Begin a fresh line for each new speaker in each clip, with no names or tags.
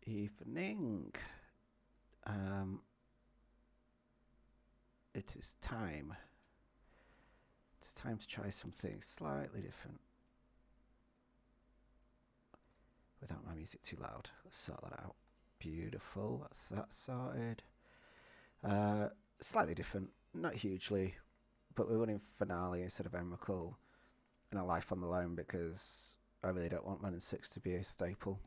evening. It is time. It's time to try something slightly different. Without my music too loud. Let's sort that out. Beautiful. That's that sorted. Slightly different. Not hugely. But we're running Finale instead of Emrakul and a Life on the Loan because I really don't want 1-6 to be a staple.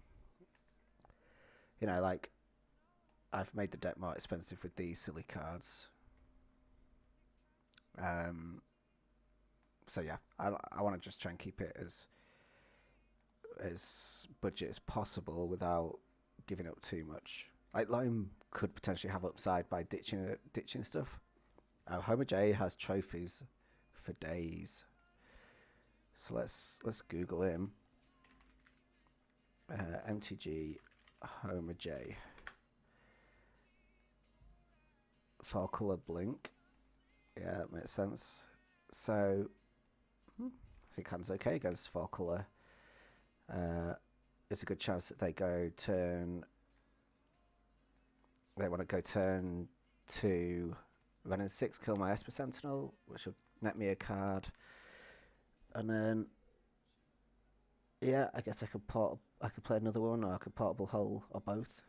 You know, like, I've made the deck more expensive with these silly cards. So yeah, I want to just try and keep it as budget as possible without giving up too much. Like, Loam could potentially have upside by ditching stuff. Homer J has trophies for days. So let's Google him. MTG Homer J. 4-color blink. Yeah, that makes sense. So I think hand's okay against 4-color. There's a good chance that they go turn. They want to go turn 2, 1-6, kill my Esper Sentinel, which will net me a card, and then yeah, I guess I could play another one, or I could Portable Hole, or both.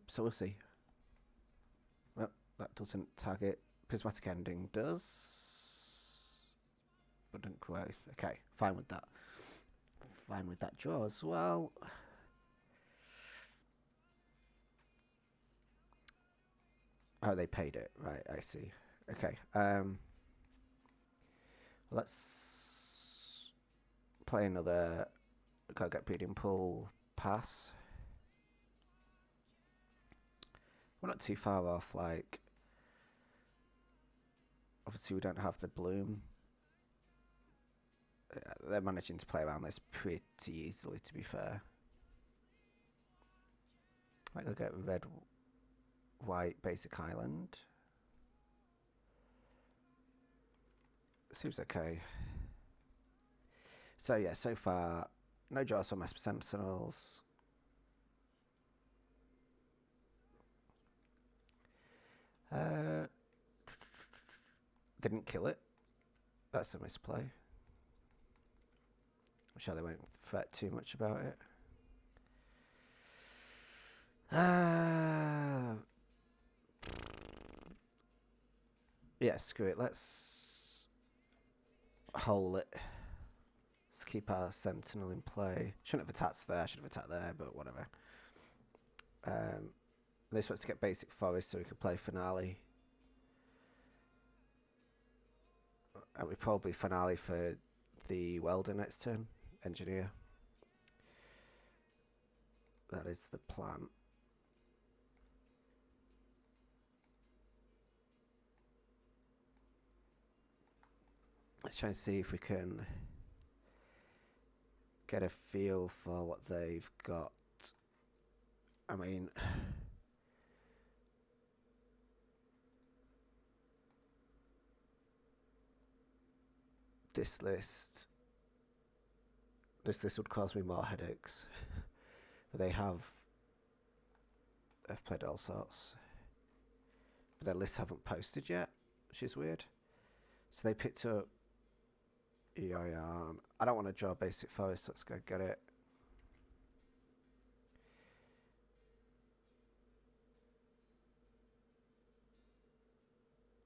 So we'll see. Well, that doesn't target. Prismatic Ending does. Abundant Growth. Okay, fine with that. Fine with that draw as well. Oh, they paid it. Right, I see. Okay. Let's play another Go Get Breeding Pool pass. We're not too far off, like, obviously we don't have the bloom. They're managing to play around this pretty easily, to be fair. Might go get red, white, basic island. Seems okay. So yeah, so far, no draws from Esper Sentinels. Didn't kill it. That's a misplay. I'm sure they won't fret too much about it. Yeah, screw it. Let's hole it. Let's keep our Sentinel in play. Shouldn't have attacked there. Should have attacked there, but whatever. This wants to get basic forest so we can play Finale. And we probably Finale for the welder next turn. Engineer. That is the plan. Let's try and see if we can get a feel for what they've got. I mean, this list would cause me more headaches. But they've played all sorts. But their lists haven't posted yet, which is weird. So they picked up Eoyan. I don't want to draw basic forest. Let's go get it.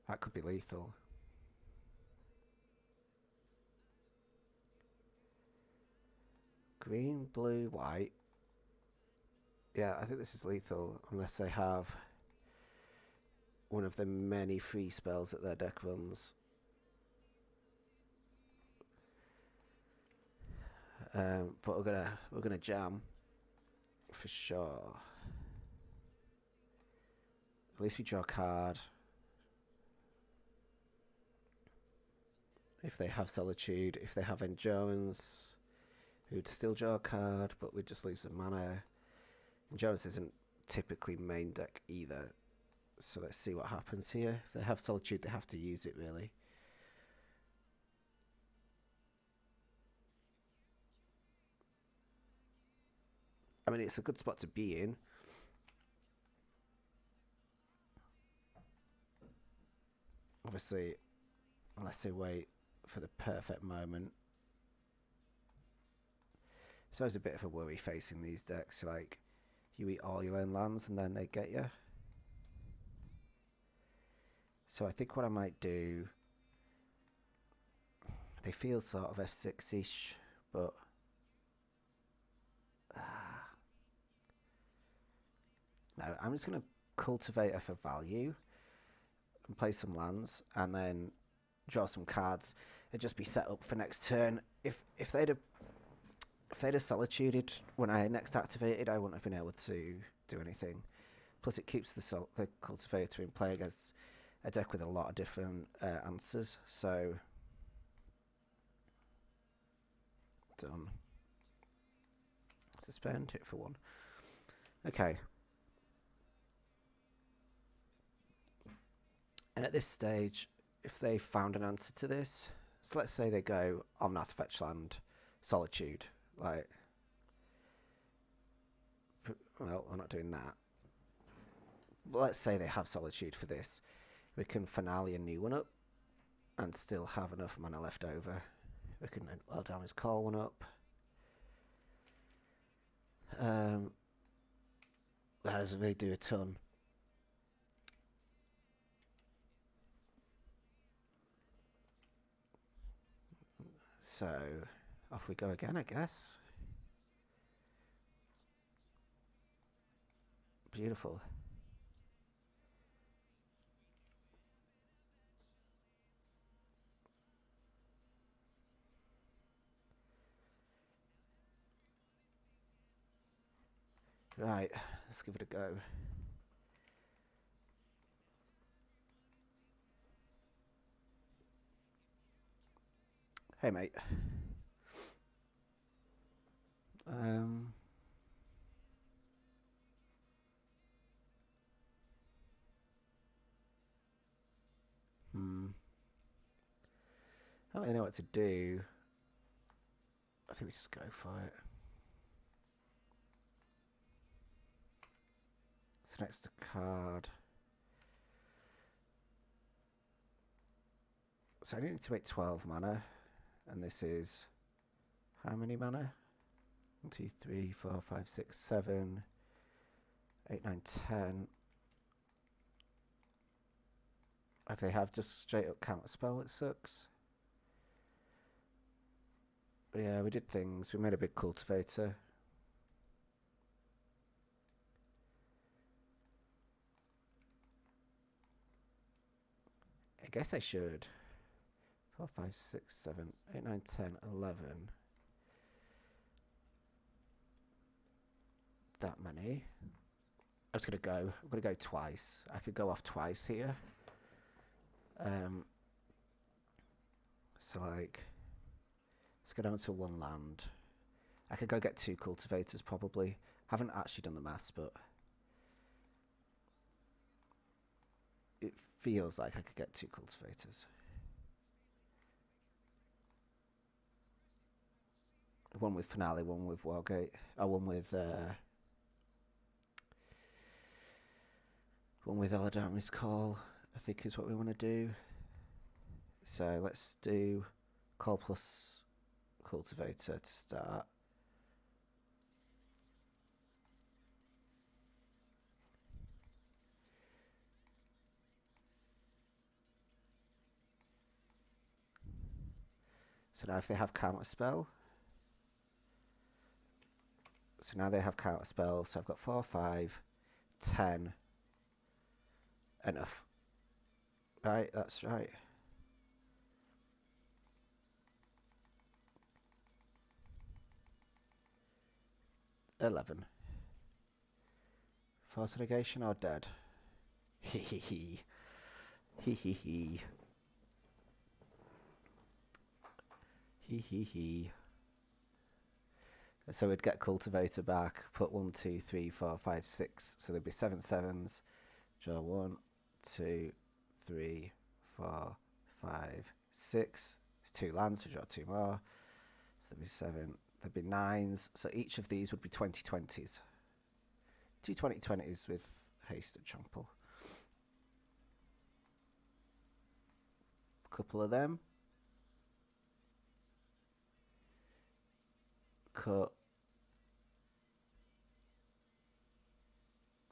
That could be lethal. Green, blue, white. Yeah, I think this is lethal unless they have one of the many free spells that their deck runs. But we're gonna jam for sure. At least we draw a card. If they have Solitude, if they have Endurance, we'd still draw a card, but we'd just lose the mana. Endurance isn't typically main deck either, so let's see what happens here. If they have Solitude, they have to use it, really. I mean, it's a good spot to be in. Obviously, unless they wait for the perfect moment. It's always a bit of a worry facing these decks. Like, you eat all your own lands and then they get you. So I think what I might do... They feel sort of F6-ish, but... No, I'm just going to cultivate her for value and play some lands and then draw some cards and just be set up for next turn. If they'd have solituded when I next activated, I wouldn't have been able to do anything. Plus, it keeps the cultivator in play against a deck with a lot of different answers. So, done. Suspend, hit for 1. Okay. And at this stage, if they found an answer to this, so let's say they go Omnath, Fetchland, Solitude, like, well, I'm not doing that. But let's say they have Solitude for this. We can Finale a new one up and still have enough mana left over. We can allow down his call one up. That doesn't really do a ton. So, off we go again, I guess. Beautiful. Right, let's give it a go. Hey, mate. I don't really know what to do. I think we just go for it. So next card. So I need to make 12 mana. And this is how many mana? 1, 2, 3, 4, 5, 6, 7, 8, 9, 10. If they have just straight up counter spell, it sucks. But yeah, we did things. We made a big cultivator. I guess I should. 4, 5, 6, 7, 8, 9, 10, 11. That many. I was gonna go. I'm gonna go twice. I could go off twice here. So like, let's go down to 1 land. I could go get 2 cultivators probably. Haven't actually done the maths, but it feels like I could get 2 cultivators. One with Finale, one with Wargate. Oh, one with Eladamri's Call, I think is what we want to do. So let's do Call plus Cultivator to start. So now if they have counter spell. So now they have counter spell. So I've got 4, 5, 10. Enough. Right, that's right. $11. Force negation or dead? Hee hee hee. Hee hee hee. Hee hee hee. So we'd get Cultivator back, put 1, 2, 3, 4, 5, 6. So there'd be 7 sevens. Draw 1, 2, 3, 4, 5, 6. It's 2 lands, we draw 2 more. So there'd be 7, There'd be 9s, so each of these would be 2020s. Two 2020s with haste and trample. Couple of them. Cut.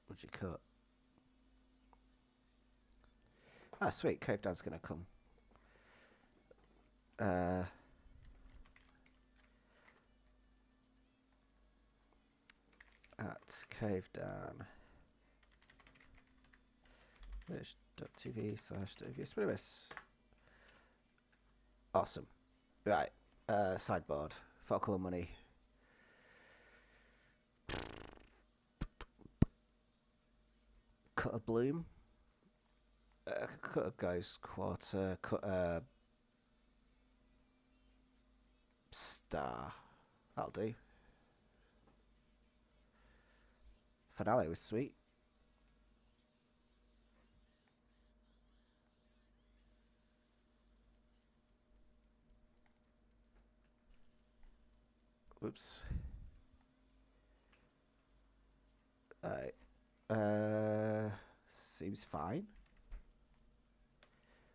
What'd you cut? Ah, sweet. Cave Down's gonna come. At Cave Down. Twitch.tv/WSPWS. Awesome. Right. Sideboard. Focal money. Cut a bloom. Cut a ghost quarter. Cut a star. That'll do. Finale was sweet. Whoops. Alright. Seems fine.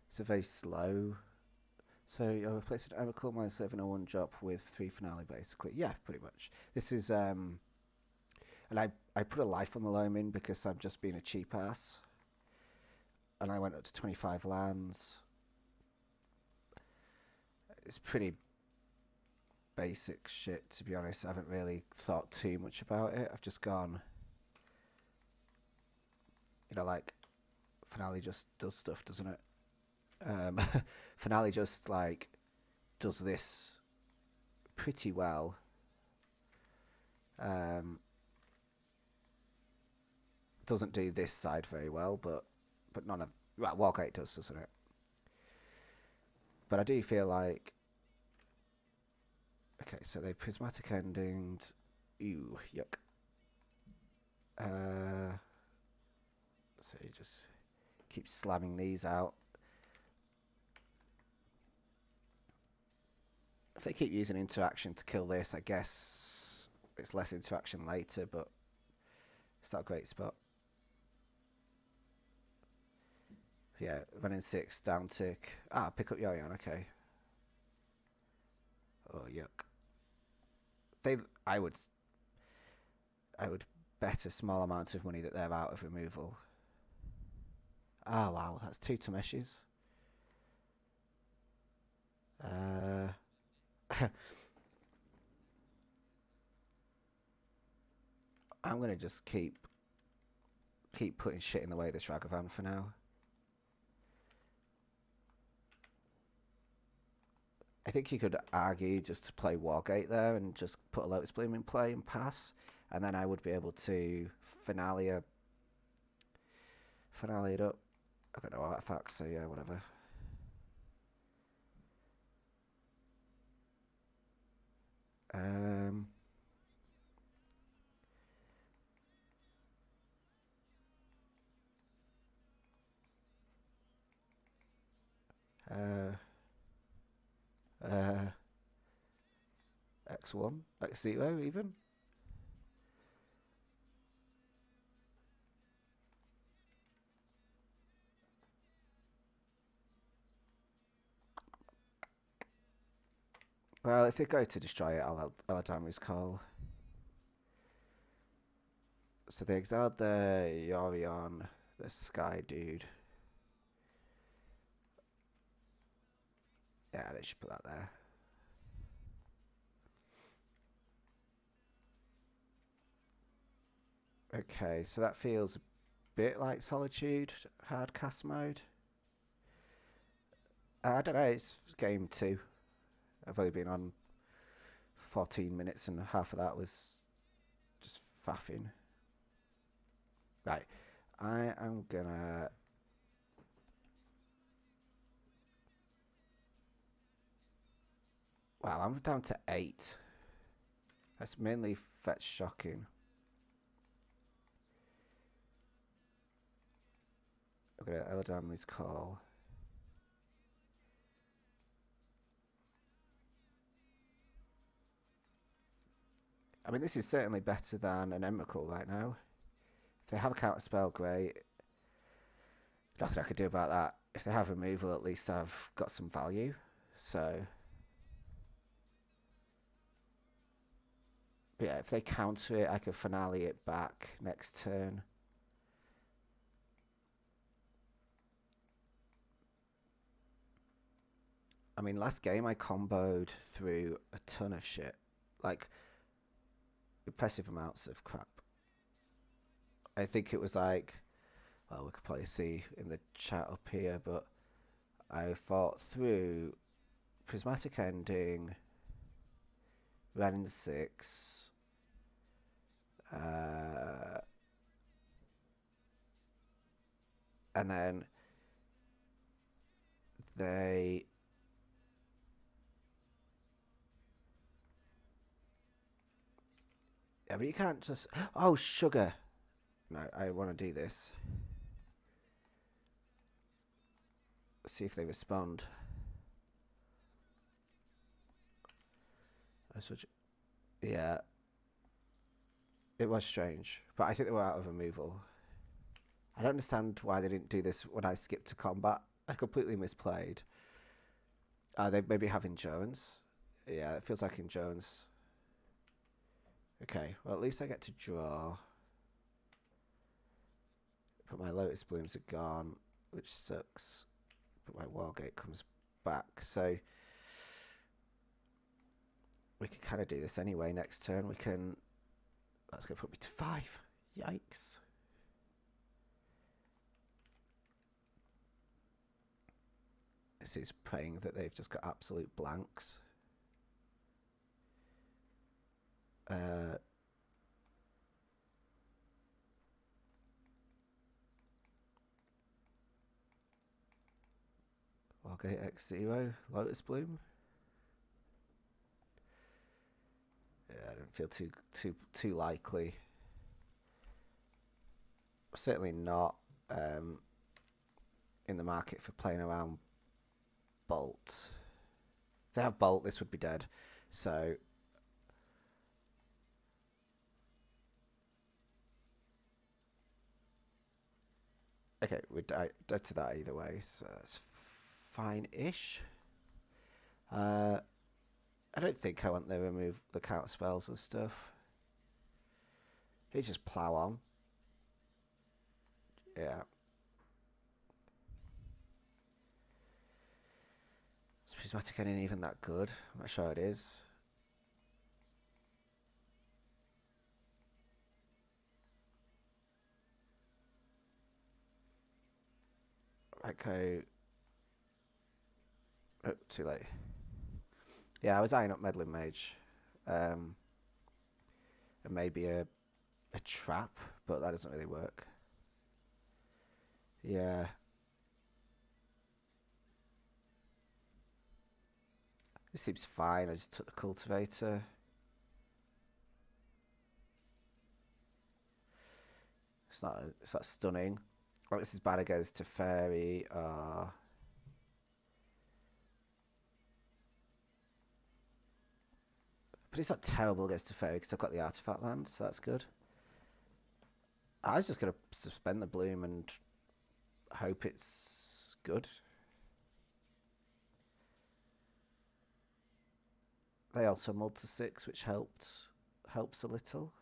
It's a very slow. So you're replacing Oracle minus 701 drop with 3 finale, basically. Yeah, pretty much. This is and I put a life on the loam in because I'm just being a cheap ass. And I went up to 25 lands. It's pretty basic shit, to be honest. I haven't really thought too much about it. I've just gone, you know, like, Finale just does stuff, doesn't it? Finale just, like, does this pretty well. Doesn't do this side very well, but none of... Well, Wargate does, doesn't it? But I do feel like... Okay, so they prismatic endings. Ew, yuck. So you just keep slamming these out. If they keep using interaction to kill this, I guess it's less interaction later, but it's not a great spot. Yeah, running 6, down tick. Ah, pick up Yorion, okay. Oh, yuck. I would bet a small amount of money that they're out of removal. Ah, wow, that's 2 Tameshis. I'm gonna just keep putting shit in the way of this Ragavan for now. I think you could argue just to play Wargate there and just put a Lotus Bloom in play and pass, and then I would be able to finale it up. I got no artifacts, so yeah, whatever. X1, X0 even. Well, if they go to destroy it, I'll Tameshi call. So they exiled the Yorion, the Sky dude. Yeah, they should put that there. Okay, so that feels a bit like Solitude, hard cast mode. I don't know, it's game 2. I've only been on 14 minutes and half of that was just faffing. Right, I am gonna... Wow, I'm down to 8. That's mainly fetch shocking. I'm gonna Eladamli's call. I mean, this is certainly better than an Emrakul right now. If they have a counter spell, great. Nothing I could do about that. If they have removal, at least I've got some value. So, but yeah, if they counter it, I could finale it back next turn. I mean, last game I comboed through a ton of shit. Like, impressive amounts of crap. I think it was like, well, we could probably see in the chat up here, but I fought through Prismatic Ending, Ren 6, and then they I mean, you can't just, oh, sugar. No, I want to do this. See if they respond. Yeah, it was strange, but I think they were out of removal. I don't understand why they didn't do this when I skipped to combat. I completely misplayed. They maybe have endurance. Yeah, it feels like endurance. Okay, well, at least I get to draw. But my Lotus Blooms are gone, which sucks. But my Wargate comes back, so we can kind of do this anyway. Next turn, we can. That's going to put me to 5. Yikes. This is praying that they've just got absolute blanks. Wargate X0, Lotus Bloom. Yeah, I don't feel too likely. Certainly not in the market for playing around Bolt. If they have Bolt, this would be dead. So okay, we're dead to that either way, so that's fine-ish. I don't think I want to remove the counter spells and stuff. He just plow on. Yeah. Is Prismatic Ending even that good? I'm not sure it is. Okay. Oh, too late. Yeah, I was eyeing up Meddling Mage. And maybe a trap, but that doesn't really work. Yeah. This seems fine. I just took the Cultivator. It's not stunning. Well, this is bad against Teferi. But it's not terrible against Teferi because I've got the Artifact land, so that's good. I was just going to suspend the Bloom and hope it's good. They also mulled to 6, which helps a little.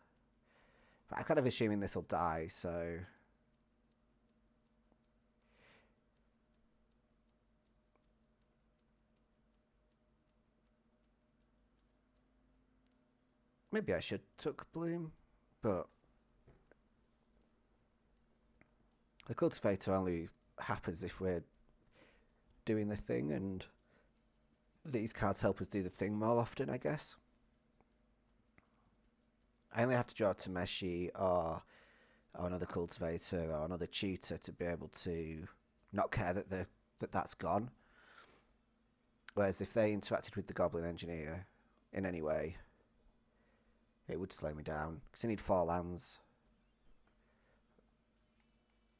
But I'm kind of assuming this will die, so maybe I should took Bloom, but the Cultivator only happens if we're doing the thing, and these cards help us do the thing more often, I guess. I only have to draw Tameshi or another Cultivator or another Tutor to be able to not care that that's gone. Whereas if they interacted with the Goblin Engineer in any way, it would slow me down because I need 4 lands.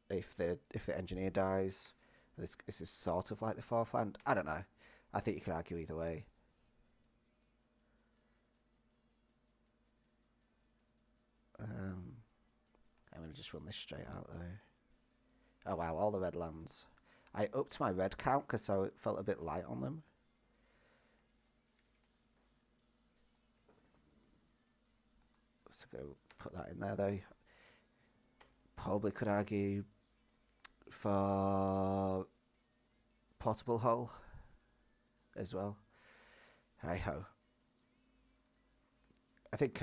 If the Engineer dies, this is sort of like the 4th land. I don't know. I think you could argue either way. going to just run this straight out though. Oh wow, all the red lands. I upped my red count because I felt a bit light on them. Let's go put that in there though. Probably could argue for portable hole as well. Hey ho. I think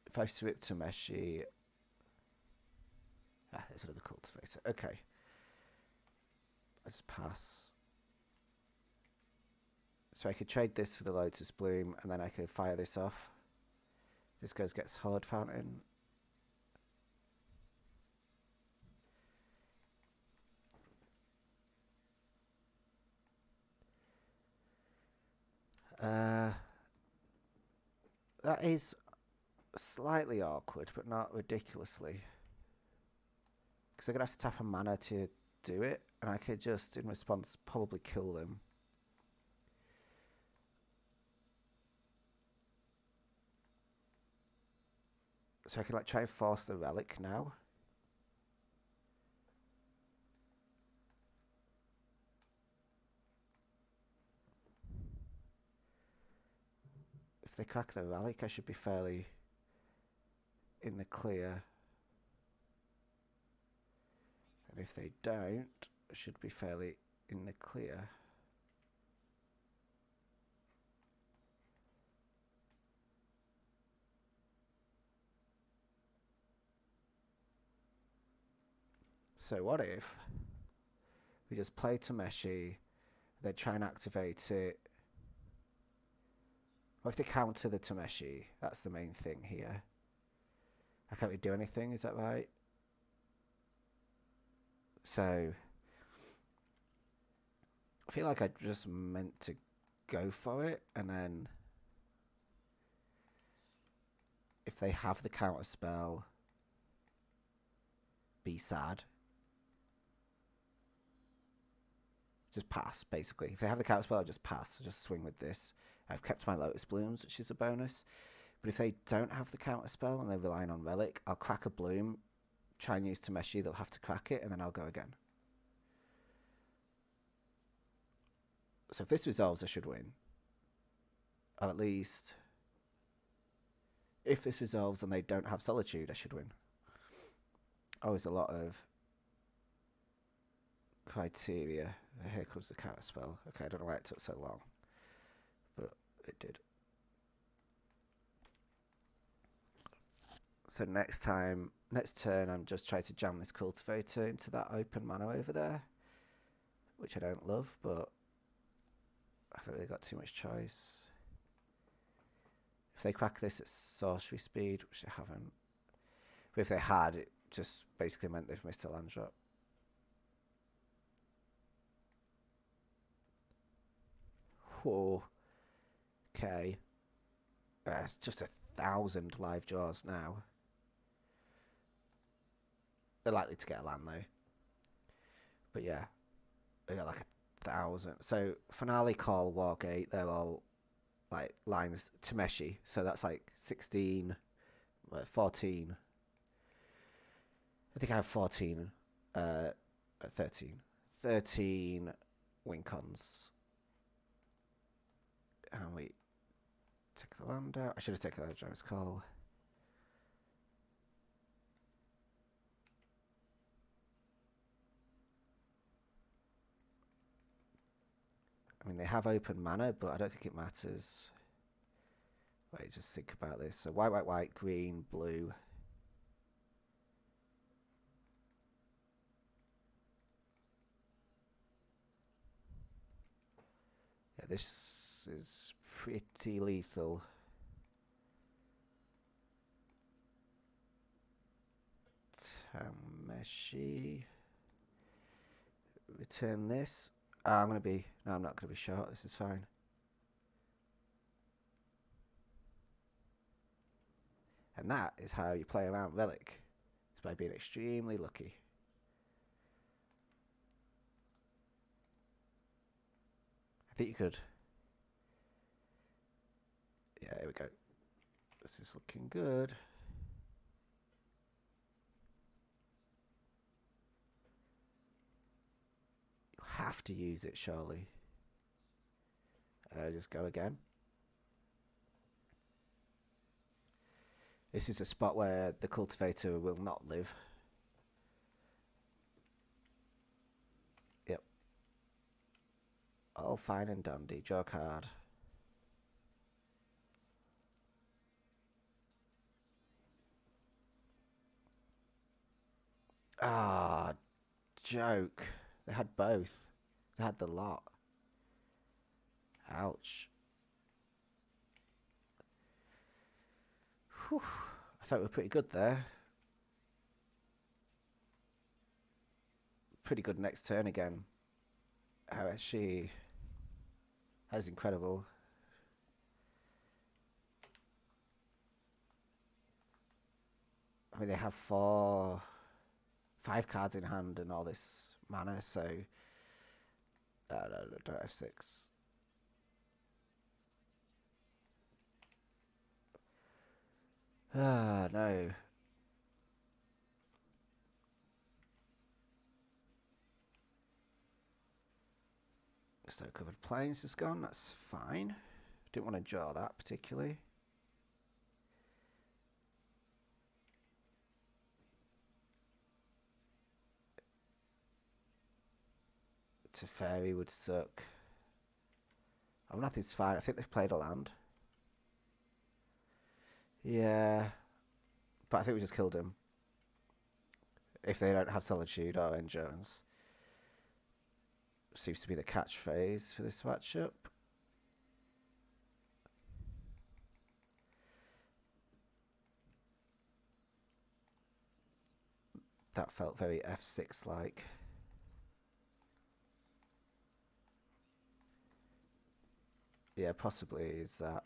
if I strip Tameshi, there's another cultivator. Okay, I just pass. So I could trade this for the Lotus Bloom, and then I could fire this off. This gets Horde Fountain. That is slightly awkward, but not ridiculously. Because I'm going to have to tap a mana to do it, and I could just, in response, probably kill them. So I can like try and force the relic now. If they crack the relic, I should be fairly in the clear. And if they don't, I should be fairly in the clear. So what if we just play Tameshi, then try and activate it? What if they counter the Tameshi? That's the main thing here. I can't really do anything, is that right? So I feel like I just meant to go for it, and then if they have the counter spell, be sad. Just pass, basically. If they have the counter spell, I'll just pass. I'll just swing with this. I've kept my Lotus Blooms, which is a bonus. But if they don't have the counter spell and they're relying on Relic, I'll crack a Bloom, try and use Tameshi, they'll have to crack it, and then I'll go again. So if this resolves, I should win. Or at least, if this resolves and they don't have Solitude, I should win. Always a lot of criteria. Here comes the counter spell. Okay, I don't know why it took so long, but it did. So next turn, I'm just trying to jam this cultivator into that open mana over there, which I don't love, but I haven't really got too much choice. If they crack this at sorcery speed, which they haven't, but if they had, it just basically meant they've missed a land drop. Whoa. Okay. It's just 1,000 live draws now. They're likely to get a land though. But yeah, they got like 1,000. So Finale, Call, Wargate, they're all like lines Tameshi. So that's like 16, 14. I think I have 14, 13. 13 wincons. And we take the land out. I should have taken that Giant's Call. I mean, they have open mana, but I don't think it matters. Wait, just think about this. So white, white, white, green, blue. Yeah, this is pretty lethal. Tameshi. Return this. No, I'm not going to be short. This is fine. And that is how you play around Relic. It's by being extremely lucky. I think you could. Yeah, here we go. This is looking good. You have to use it, surely. Just go again. This is a spot where the cultivator will not live. Yep. All fine and dandy. Draw card. Ah, joke. They had both. They had the lot. Ouch. Whew. I thought we were pretty good there. Pretty good next turn again. How is she? That's incredible. I mean, they have 5 cards in hand and all this mana, so... don't F6. Ah, no. Snow covered plains is gone, that's fine. Didn't want to draw that particularly. Teferi would suck. Oh, nothing's fine. I think they've played a land. Yeah. But I think we just killed him. If they don't have Solitude or Endurance. Seems to be the catchphrase for this matchup. That felt very F6-like. Yeah, possibly is that.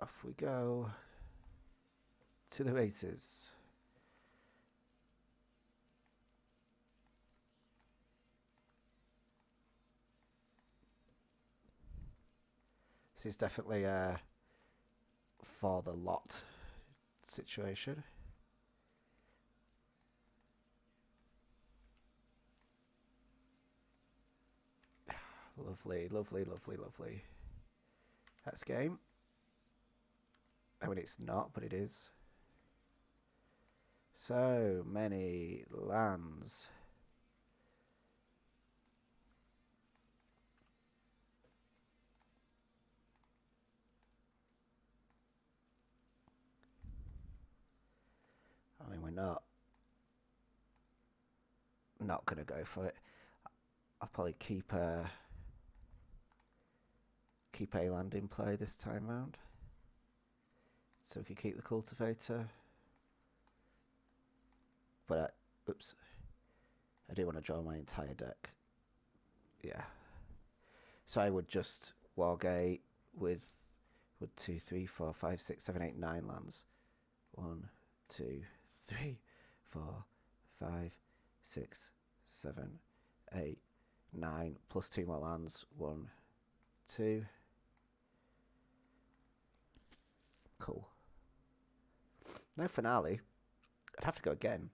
Off we go. To the races. This is definitely a for the lot situation. Lovely, lovely, lovely, lovely. That's game. I mean, it's not, but it is. So many lands. I mean, we're not going to go for it. I'll probably keep a land in play this time round. So we can keep the cultivator. But, oops. I do want to draw my entire deck. Yeah. So I would just Wargate with 2, 3, 4, 5, 6, 7, 8, 9 lands. 1, 2, 3, 4, 5, 6, 7, 8, 9. Plus 2 more lands. 1, 2. Cool. No finale. I'd have to go again.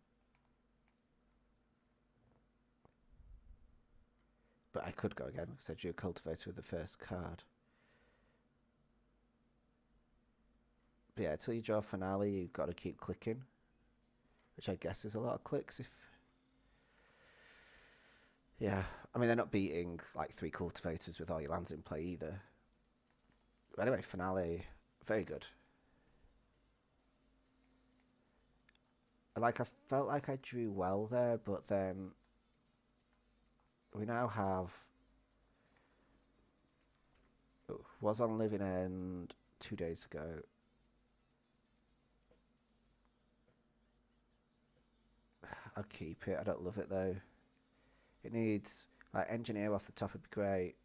But I could go again because I drew a cultivator with the first card. But yeah, until you draw a finale, you've got to keep clicking. Which I guess is a lot of clicks if... Yeah, I mean, they're not beating like 3 cultivators with all your lands in play either. But anyway, finale, very good. Like, I felt like I drew well there, but then we now have... Was on Living End 2 days ago. I'll keep it. I don't love it though. It needs like engineer off the top would be great.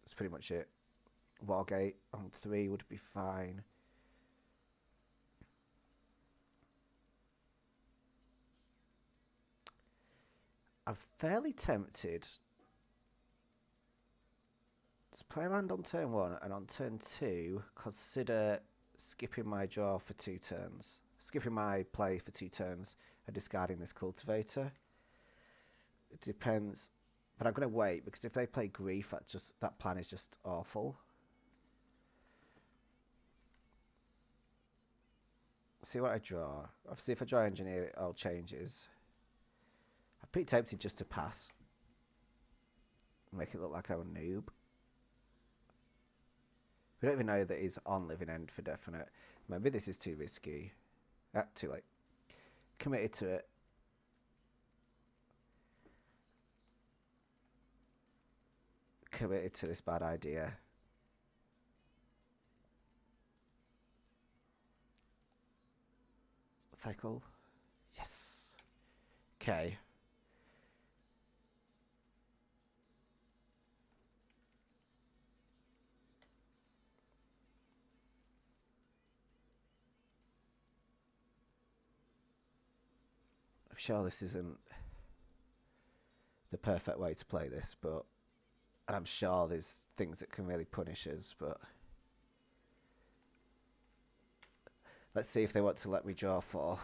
That's pretty much it. Wargate on 3 would be fine. I'm fairly tempted to play land on turn 1 and on turn 2 consider skipping my draw for 2 turns. Skipping my play for 2 turns and discarding this cultivator. It depends. But I'm going to wait because if they play grief, that plan is just awful. See what I draw. Obviously, if I draw engineer, it all changes. I'm pretty tempted just to pass. Make it look like I'm a noob. We don't even know that he's on living end for definite. Maybe this is too risky. Too late. Committed to it. Committed to this bad idea. Cycle. Yes. Okay. I'm sure this isn't the perfect way to play this, but and I'm sure there's things that can really punish us, but let's see if they want to let me draw 4.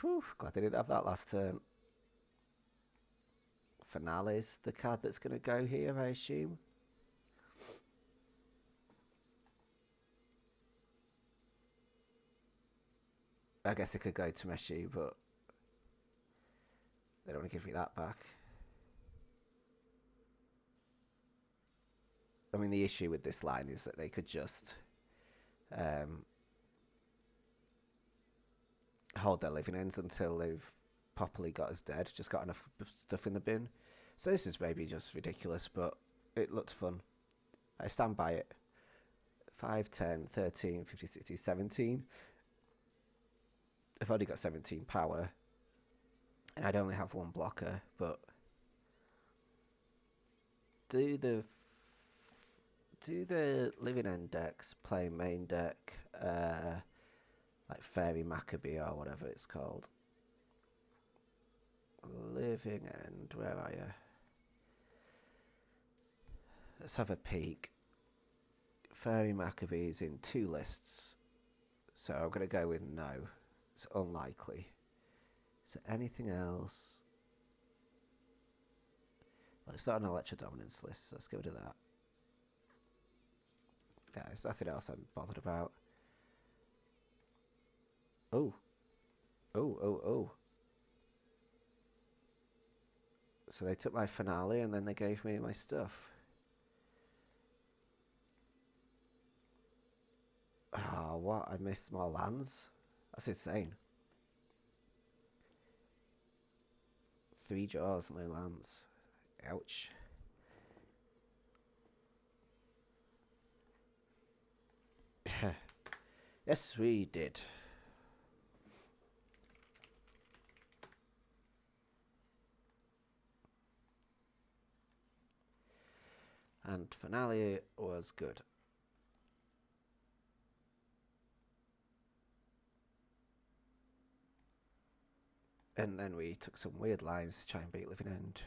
Whew, glad they didn't have that last turn. Finale's the card that's going to go here, I assume. I guess it could go to Tameshi, but they don't want to give me that back. I mean, the issue with this line is that they could just hold their living ends until they've properly got us dead, just got enough stuff in the bin. So this is maybe just ridiculous, but it looked fun. I stand by it. 5, 10, 13, 15, 16, 17. I've already got 17 power, and I'd only have 1 blocker, but do the living end decks play main deck, like Fairy Maccabee or whatever it's called. Living end, where are you? Let's have a peek. Fairy Maccabee is in 2 lists, so I'm going to go with no. It's unlikely. Is there anything else? Well, it's not an Electro Dominance list, so let's go to that. Yeah, there's nothing else I'm bothered about. Oh. Oh. So they took my finale and then they gave me my stuff. Oh, what? I missed more lands? That's insane. 3 draws, no lands. Ouch. Yes, we did. And finale was good. And then we took some weird lines to try and beat living end.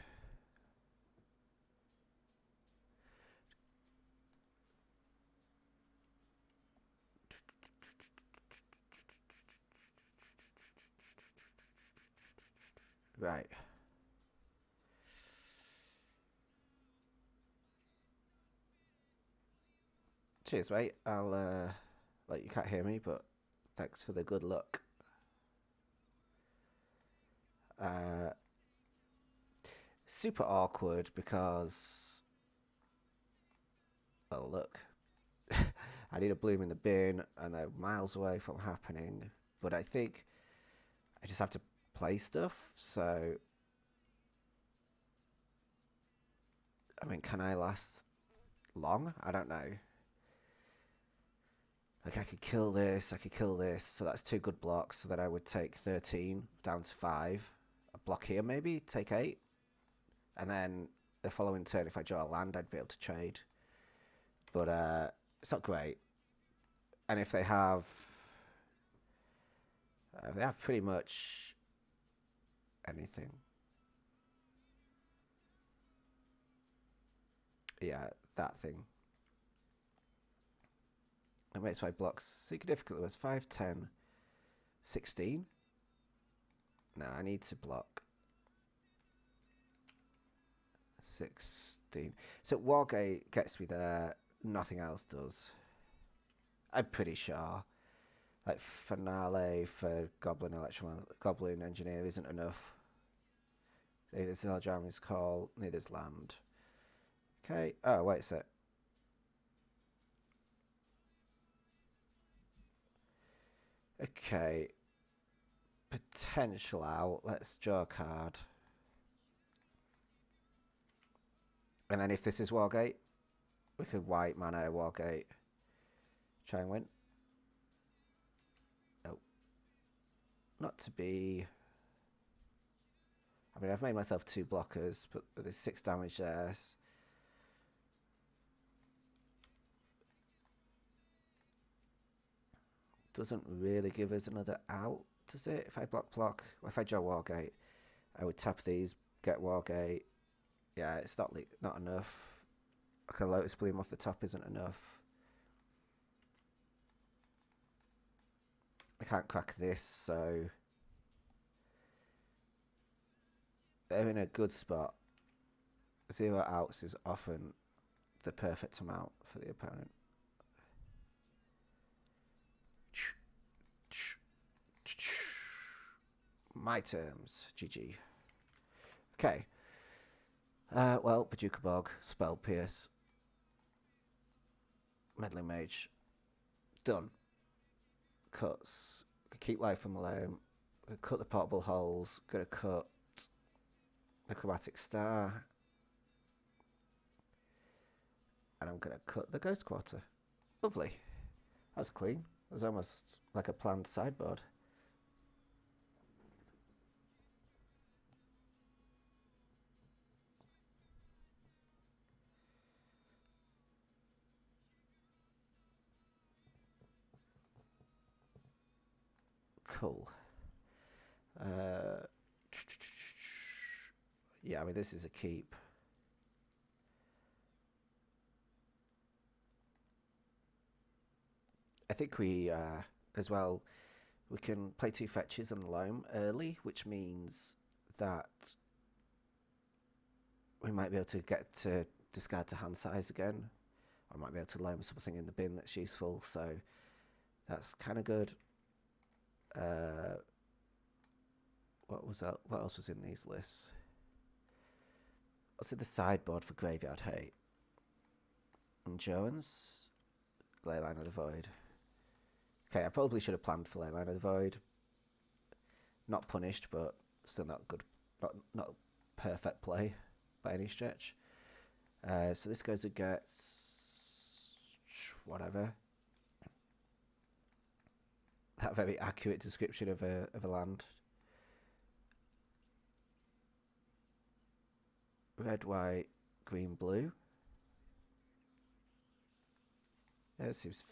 Right. Cheers, mate. I'll, well, you can't hear me, but thanks for the good luck. Super awkward because, well, look, I need a bloom in the bin and they're miles away from happening, but I think I just have to play stuff, so I mean, can I last long? I don't know. Like, I could kill this, so that's 2 good blocks, so that I would take 13 down to 5. A block here maybe, take 8. And then the following turn, if I draw a land, I'd be able to trade. But it's not great. And if they have pretty much anything. Yeah, that thing. It makes my blocks significantly worse. 5, 10, 16. No, I need to block 16. So Wargate gets me there. Nothing else does. I'm pretty sure. Like Finale for Goblin Goblin Engineer isn't enough. Neither's Eldram's Call, neither's land. Okay. Oh, wait a sec. Okay. Potential out. Let's draw a card. And then if this is Wargate, we could white mana Wargate. Try and win. Nope. Not to be. I mean, I've made myself 2 blockers, but there's 6 damage there. Doesn't really give us another out, does it? If I block, if I draw Wargate, I would tap these, get Wargate. Yeah, it's not enough. Like a Lotus Bloom off the top isn't enough. I can't crack this, so they're in a good spot. 0 outs is often the perfect amount for the opponent. My terms. GG. Okay. Well, Paducah Bog, Spell Pierce, Meddling Mage. Done. Cuts. Keep life from alone. Cut the portable holes. Gonna cut the Chromatic Star. And I'm gonna cut the Ghost Quarter. Lovely. That was clean. It was almost like a planned sideboard. Cool. Yeah, I mean, this is a keep. I think we, as well, we can play 2 fetches and loam early, which means that we might be able to get to discard to hand size again. I might be able to loam something in the bin that's useful, so that's kind of good. What was that? What else was in these lists? What's in the sideboard for Graveyard Hate? And Jones? Leyline of the Void. Okay, I probably should have planned for Leyline of the Void. Not punished, but still not good. Not perfect play by any stretch. So this goes against whatever. That very accurate description of a land. Red, white, green, blue. Yeah, it seems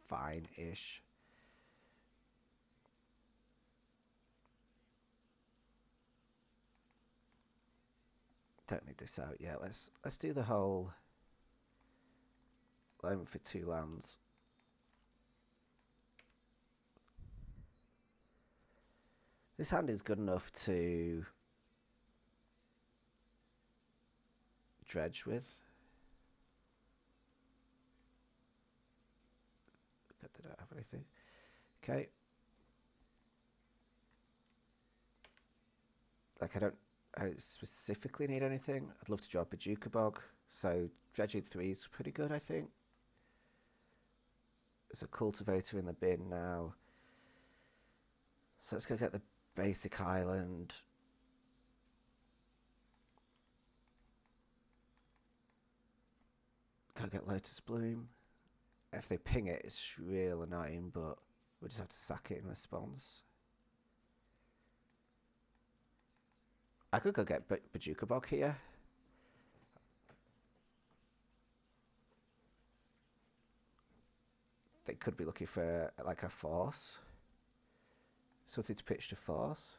fine-ish. Don't need this out yet. Let's do the whole loan for 2 lands. This hand is good enough to dredge with. Did I have anything? Okay. Like I don't specifically need anything. I'd love to draw Paducah Bog, so dredging 3 is pretty good, I think. There's a cultivator in the bin now. So let's go get the basic island. Go get Lotus Bloom. If they ping it, it's real annoying, but we'll just have to sack it in response. I could go get Paducah Bog here. They could be looking for like a force. Something to pitch to force.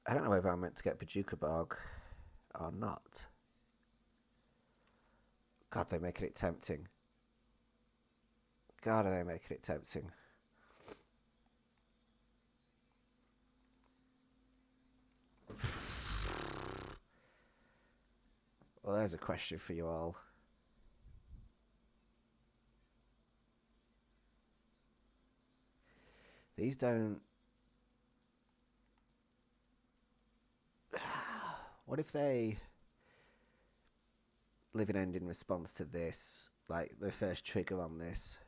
I don't know whether I'm meant to get Bajuka Bog or not. God, they're making it tempting. God, are they making it tempting. Well, there's a question for you all. These don't... What if they live and end in response to this? Like, the first trigger on this.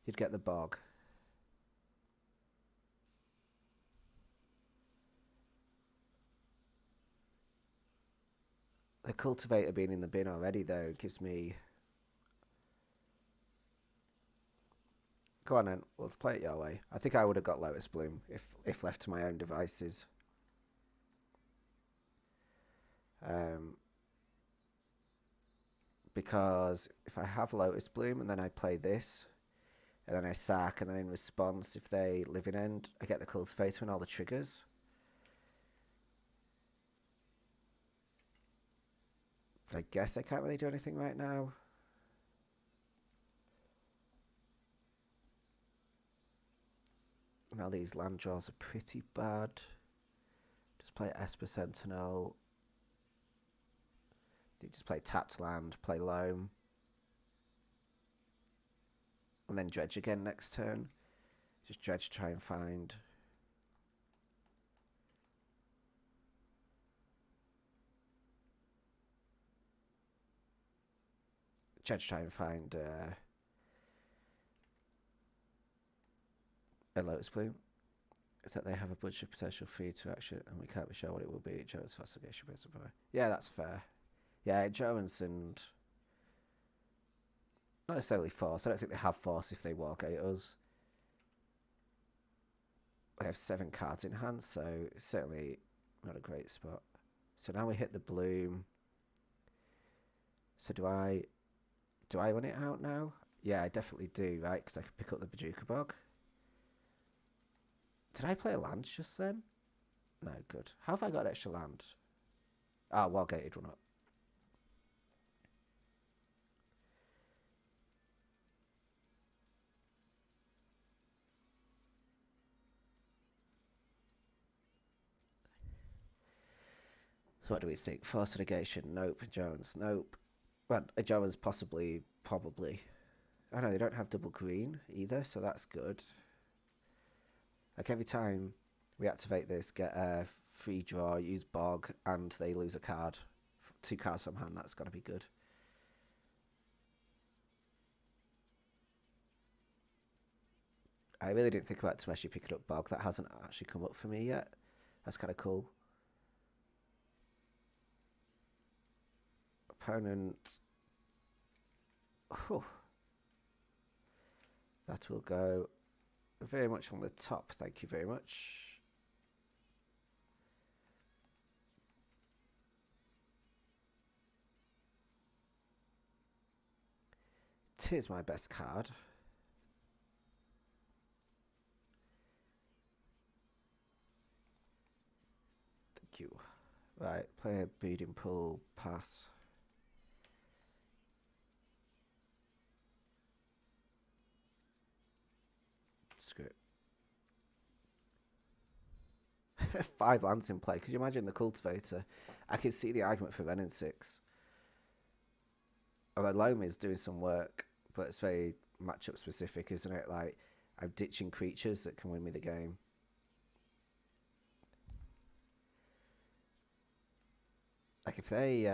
You'd get the bog. The cultivator being in the bin already, though, gives me... Go on then, let's play it your way. I think I would have got Lotus Bloom if left to my own devices. Because if I have Lotus Bloom and then I play this, and then I sack, and then in response, if they live in end, I get the cultivator and all the triggers. But I guess I can't really do anything right now. Now these land draws are pretty bad. Just play Esper Sentinel. You just play tapped land, play loam. And then dredge again next turn. Just dredge, try and find... Dredge, try and find a Lotus Bloom. Is that they have a bunch of potential feed to action and we can't be sure what it will be. Jones Fascination Principle. Yeah, that's fair. Yeah, Jones and... Not necessarily force. I don't think they have force if they Wargate us. They have 7 cards in hand, so it's certainly not a great spot. So now we hit the bloom. So do I run it out now? Yeah, I definitely do, right? Because I can pick up the Bajuka Bog. Did I play a land just then? No, good. How have I got an extra land? Ah, Wargated one up. So what do we think? Force negation? Nope. Jones? Nope. Well, Jones possibly, probably. Oh no, they don't have double green either, so that's good. Like every time we activate this, get a free draw, use Bog, and they lose a card. 2 cards from hand, that's got to be good. I really didn't think about Tameshi picking up Bog. That hasn't actually come up for me yet. That's kind of cool. Opponent. Whew. That will go very much on the top. Thank you very much. Tis my best card. Thank you. Right, play a Breeding Pool, pass. Screw it. 5 lands in play. Could you imagine the Cultivator? I can see the argument for Venom 6. Although Loam is doing some work, but it's very matchup specific, isn't it? Like, I'm ditching creatures that can win me the game. Like, if they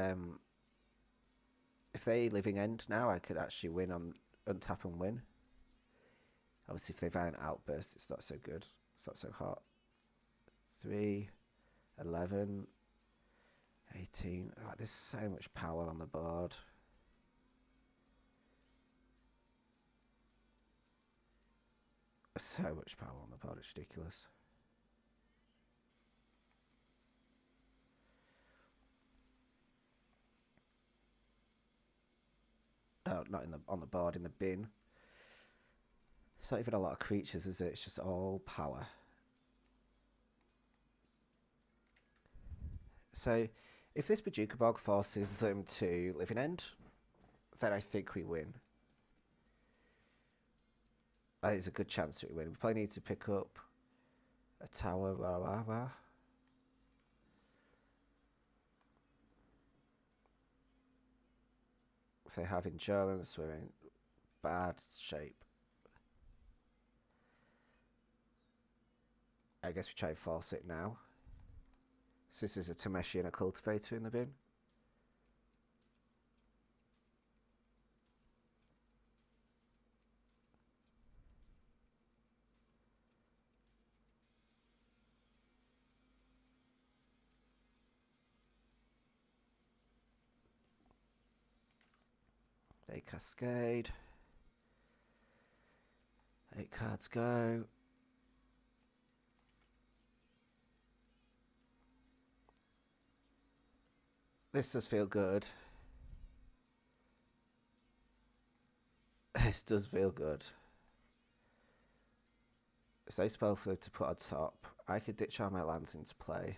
living end now, I could actually win on untap and win. Obviously, if they violent outburst, it's not so good. It's not so hot. 3, 11, 18. Oh, there's so much power on the board. So much power on the board, it's ridiculous. Oh, not in the on the board, in the bin. It's not even a lot of creatures, is it? It's just all power. So, if this Bajuka Bog forces them to Living End, then I think we win. There's a good chance that we win. We probably need to pick up a tower. If they have endurance, we're in bad shape. I guess we try and force it now. So this is a Tameshi and a cultivator in the bin. They cascade. 8 cards go. This does feel good. This does feel good. It's a spell for to put on top. I could ditch all my lands into play.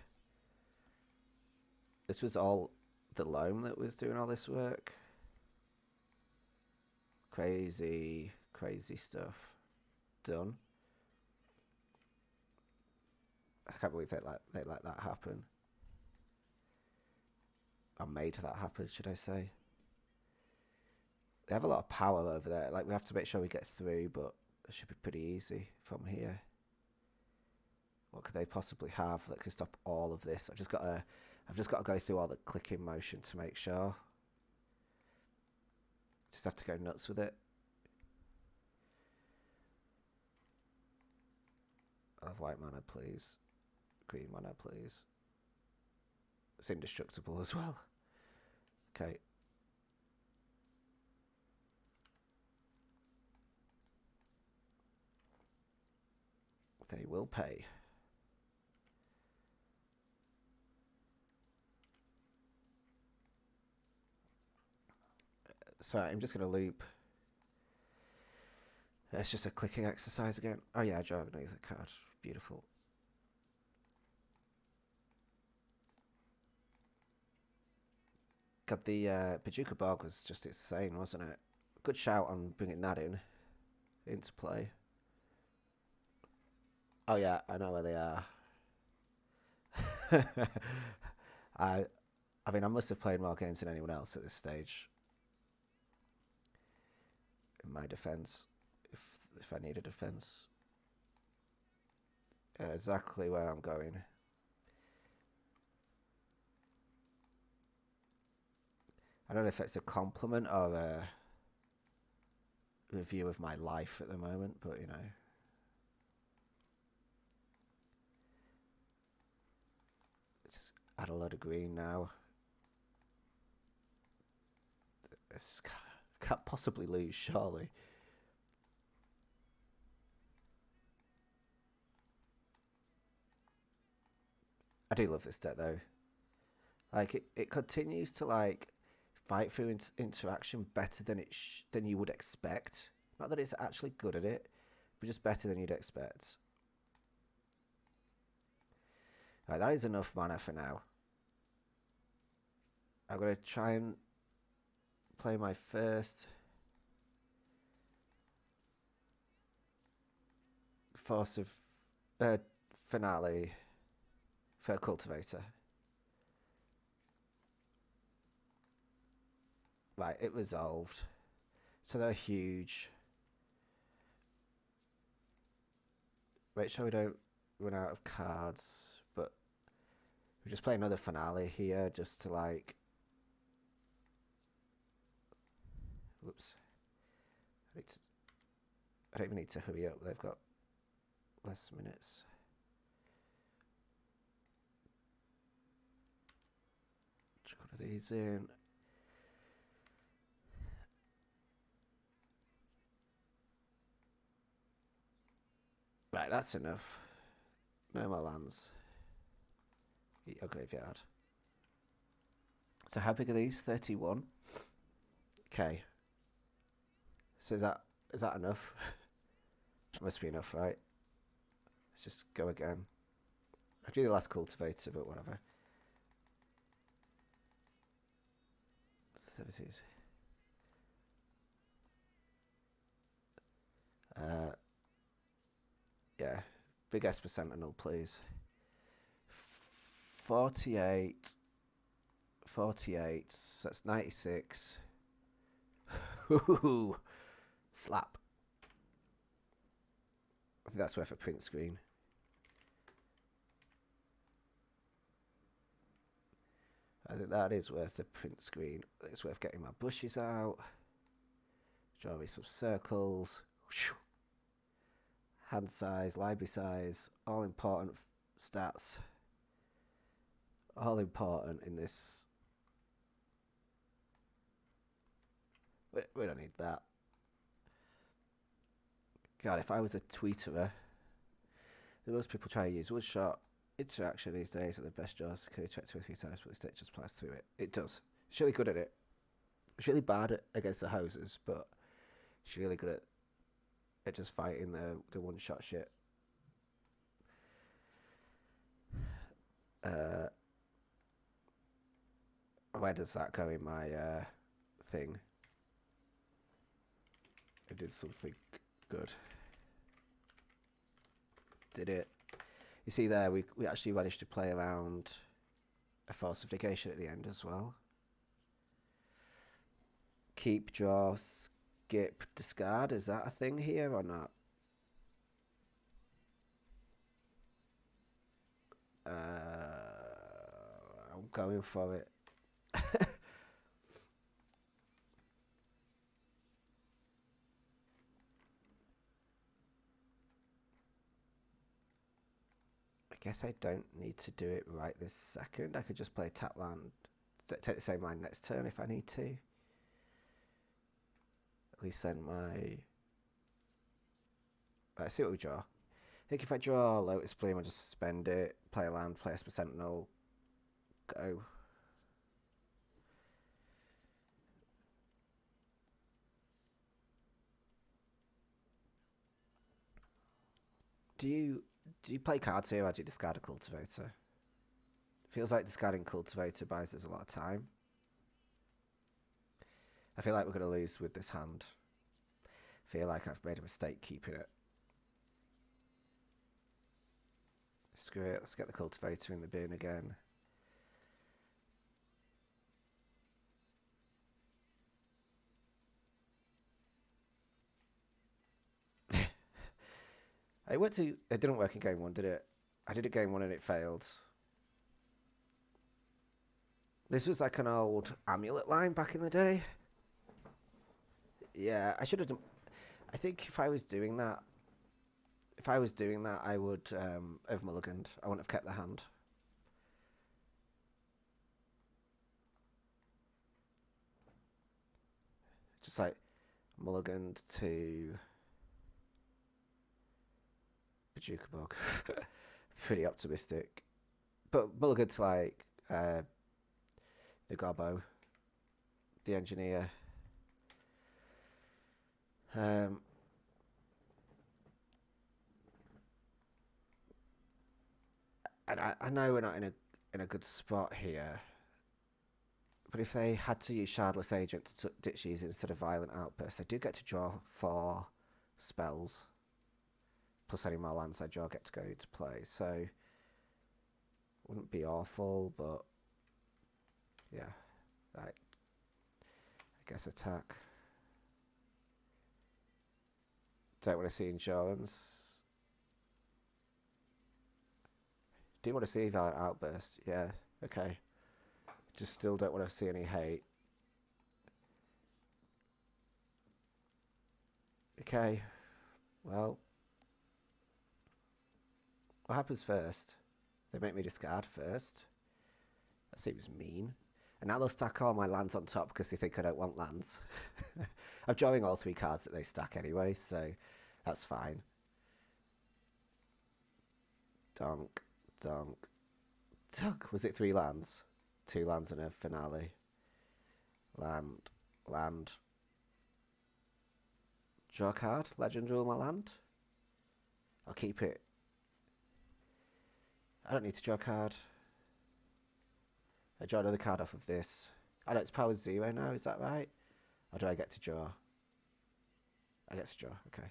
This was all the loam that was doing all this work. Crazy, crazy stuff. Done. I can't believe they let that happen. Or made that happen, should I say. They have a lot of power over there. Like, we have to make sure we get through, but it should be pretty easy from here. What could they possibly have that could stop all of this? I've just got to go through all the clicking motion to make sure. Just have to go nuts with it. I'll have white mana, please. Green mana, please. It's indestructible as well. Okay. They will pay. So I'm just going to loop. It's just a clicking exercise again. Oh yeah, Dragon is a card. Beautiful. God, the Bajuka Bog was just insane, wasn't it? Good shout on bringing that into play. Oh yeah, I know where they are. I mean, I must have played more games than anyone else at this stage. In my defense, if I need a defense, exactly where I'm going. I don't know if it's a compliment or a review of my life at the moment, but you know. Just add a load of green now. It's can't possibly lose, surely. I do love this deck though. Like it continues to like fight through interaction better than than you would expect. Not that it's actually good at it, but just better than you'd expect. Right, that is enough mana for now. I'm gonna try and play my first force of finale for a cultivator. Right, it resolved. So they're huge. Make sure we don't run out of cards, but we just play another finale here just to like. Whoops. I don't even need to hurry up. They've got less minutes. Chuck one of these in. Right, that's enough. No more lands. Eat your graveyard. So how big are these? 31. Okay. So is that enough? It must be enough, right? Let's just go again. I'll do the last cultivator, but whatever. 70s. Yeah. Big S for Sentinel, please. 48. 48. So that's 96. Ooh, slap. I think that's worth a print screen. I think that is worth a print screen. It's worth getting my bushes out. Draw me some circles. Hand size, library size, all important stats. All important in this. We don't need that. God, if I was a tweeterer, most people try to use woodshot. Interaction these days are the best jaws. Can you check 2 or 3 times, but the stick just plies through it? It does. She's really good at it. She's really bad against the houses, but she's really good at just fighting the one shot shit. Where does that go in my thing? I did something good. Did it? You see there, we actually managed to play around a force of negation at the end as well. Keep, draw, skip, discard. Is that a thing here or not? I'm going for it. I guess I don't need to do it right this second. I could just play tap land, take the same line next turn if I need to. At least send my... Let's see what we draw. I think if I draw Lotus Bloom, I'll just suspend it, play a land, play Esper Sentinel, go. Do you play cards here or do you discard a Cultivator? Feels like discarding Cultivator buys us a lot of time. I feel like we're going to lose with this hand. I feel like I've made a mistake keeping it. Screw it, let's get the Cultivator in the bin again. It didn't work in game 1, did it? I did it game 1 and it failed. This was like an old amulet line back in the day. Yeah, I should have done... I think if I was doing that, I would have mulliganed. I wouldn't have kept the hand. Just like mulliganed to Paducah Bog. Pretty optimistic. But mulliganed to like the Gobbo, the Engineer. And I know we're not in a good spot here, but if they had to use Shardless Agent to ditch these instead of Violent Outburst, I do get to draw 4 spells, plus any more lands I draw get to go into play, so wouldn't be awful, but yeah, right. I guess attack. Don't want to see Endurance. Do want to see Violent Outburst, yeah, okay. Just still don't want to see any hate. Okay, well, what happens first? They make me discard first. That seems mean. And now they'll stack all my lands on top because they think I don't want lands. I'm drawing all 3 cards that they stack anyway, so that's fine. Donk, donk, donk. Was it 3 lands? 2 lands and a finale. Land, land. Draw a card. Legend rule my land. I'll keep it. I don't need to draw a card. I draw another card off of this. I know it's power 0 now, is that right? Or do I get to draw? I get to draw, okay.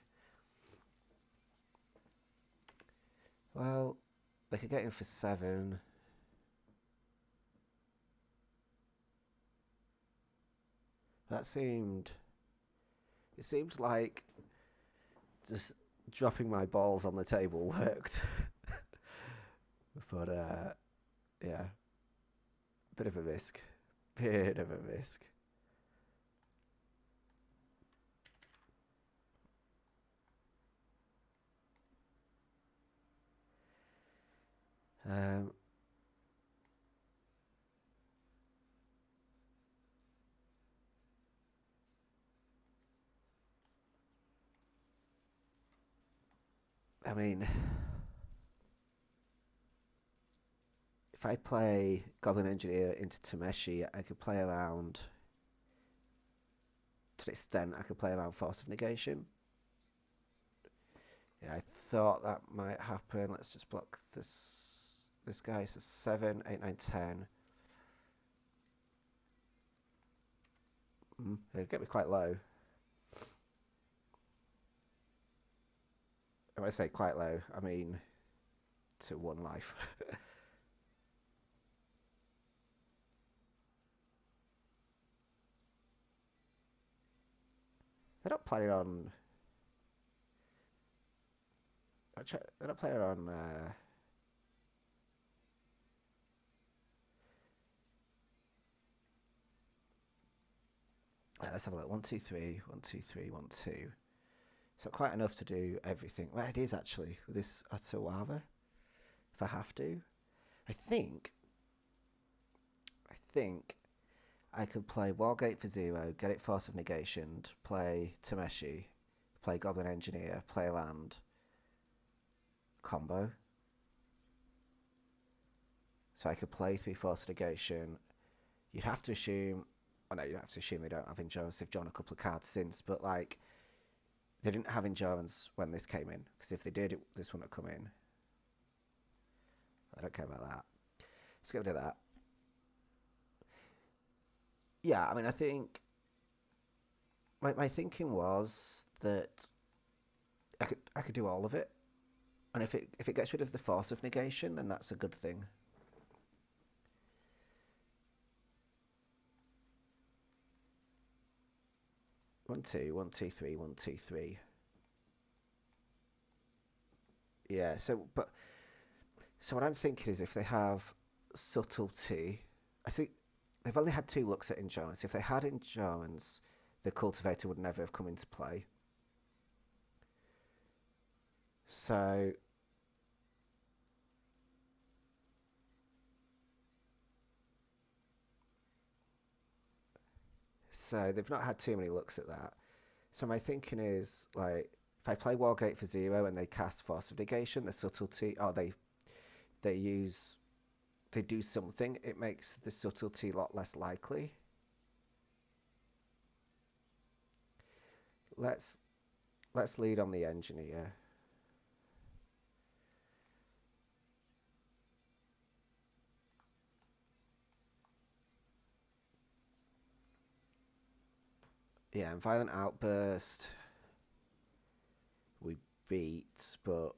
Well, they could get in for 7. That seemed... It seemed like just dropping my balls on the table worked. But, yeah. Bit of a risk. Bit of a risk. I mean, if I play Goblin Engineer into Tameshi, I could play around... To an extent, I could play around Force of Negation. Yeah, I thought that might happen. Let's just block this guy. So 7, 8, 9, 10. They get me quite low. When I say quite low, I mean to 1 life. They're not playing on... They're not playing on... Right, let's have a look. 1, 2, 3. 1, 2, 3. 1, 2. So quite enough to do everything. Well, it is actually with this Atawava. If I have to, I think I could play Wargate for 0, get it Force of Negation, play Tameshi, play Goblin Engineer, play land, combo. So I could play 3 Force of Negation. You'd have to assume... Oh no, you don't have to assume they don't have endurance. They've drawn a couple of cards since, but like... They didn't have endurance when this came in, because if they did, this wouldn't have come in. I don't care about that. Let's get rid of that. Yeah, I mean, I think... My thinking was that I could do all of it. And if it gets rid of the Force of Negation, then that's a good thing. One, two, 1, 2, 3, 1, 2, 3. Yeah, so what I'm thinking is if they have subtlety, I think they've only had 2 looks at endurance. If they had endurance, the cultivator would never have come into play. So they've not had too many looks at that. So my thinking is, like, if I play Wargate for 0 and they cast Force of Negation, the subtlety, or they do something, it makes the subtlety a lot less likely. Let's lead on the Engineer. Yeah, and Violent Outburst we beat, but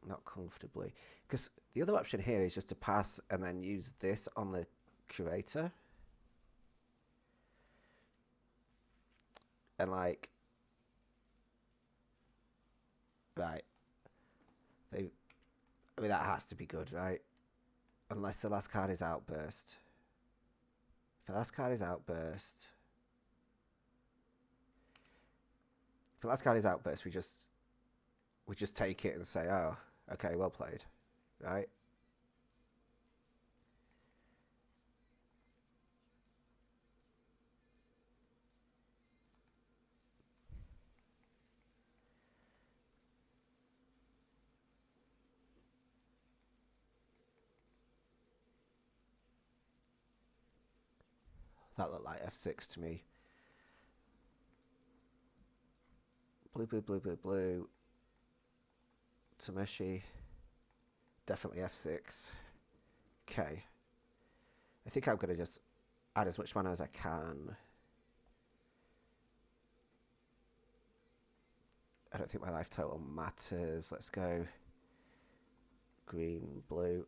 not comfortably. Because the other option here is just to pass and then use this on the Curator. And like... Right. I mean, that has to be good, right? Unless the last card is Outburst. If the last card is Outburst... If the last card is Outburst, we just take it and say, oh, okay, well played, right? That looked like F6 to me. Blue, blue, blue, blue, blue. Tameshi. Definitely F6. Okay. I think I'm going to just add as much mana as I can. I don't think my life total matters. Let's go green, blue.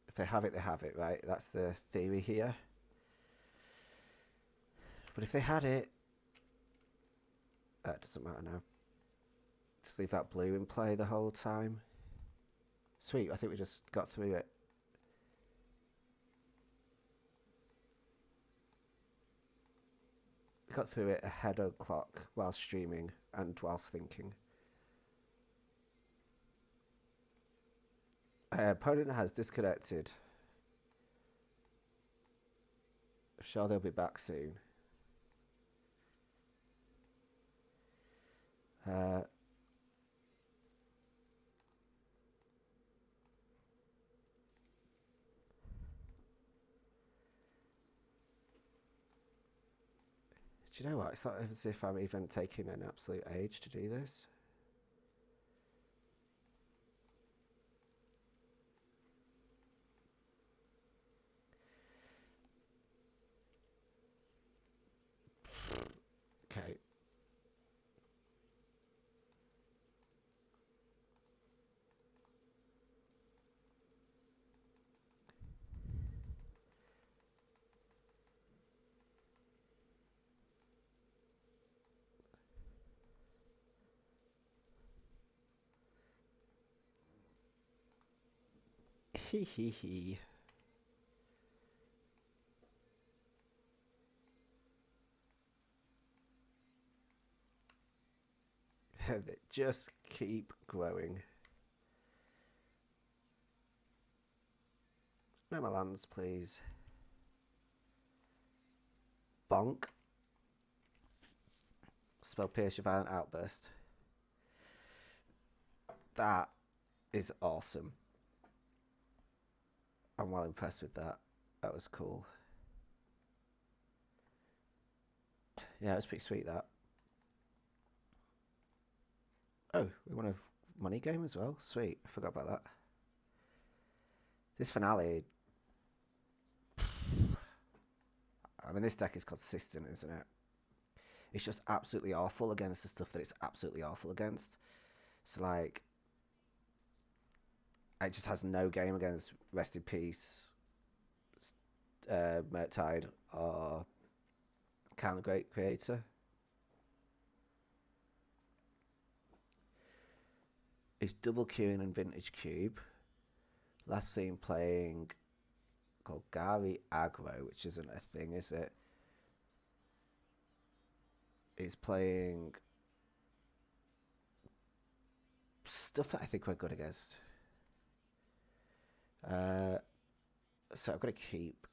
If they have it, right? That's the theory here. But if they had it, that doesn't matter now. Just leave that blue in play the whole time. Sweet, I think we just got through it. We got through it ahead of clock while streaming and whilst thinking. Opponent has disconnected. Sure, they'll be back soon. Do you know what? It's not as if I'm even taking an absolute age to do this. Okay. Hee hee hee. They just keep growing. No more lands, please. Bonk. Spell Pierce your Violent Outburst. That is awesome. I'm well impressed with that. That was cool. Yeah, it was pretty sweet, that. Oh, we won a money game as well? Sweet, I forgot about that. This finale... I mean, this deck is consistent, isn't it? It's just absolutely awful against the stuff that it's absolutely awful against. So, like... It just has no game against Rest in Peace, Murktide, or Counter Great Creator. It's double queuing and Vintage Cube. Last seen playing called Gary Aggro, which isn't a thing, is it? He's playing stuff that I think we're good against. So I've got to keep.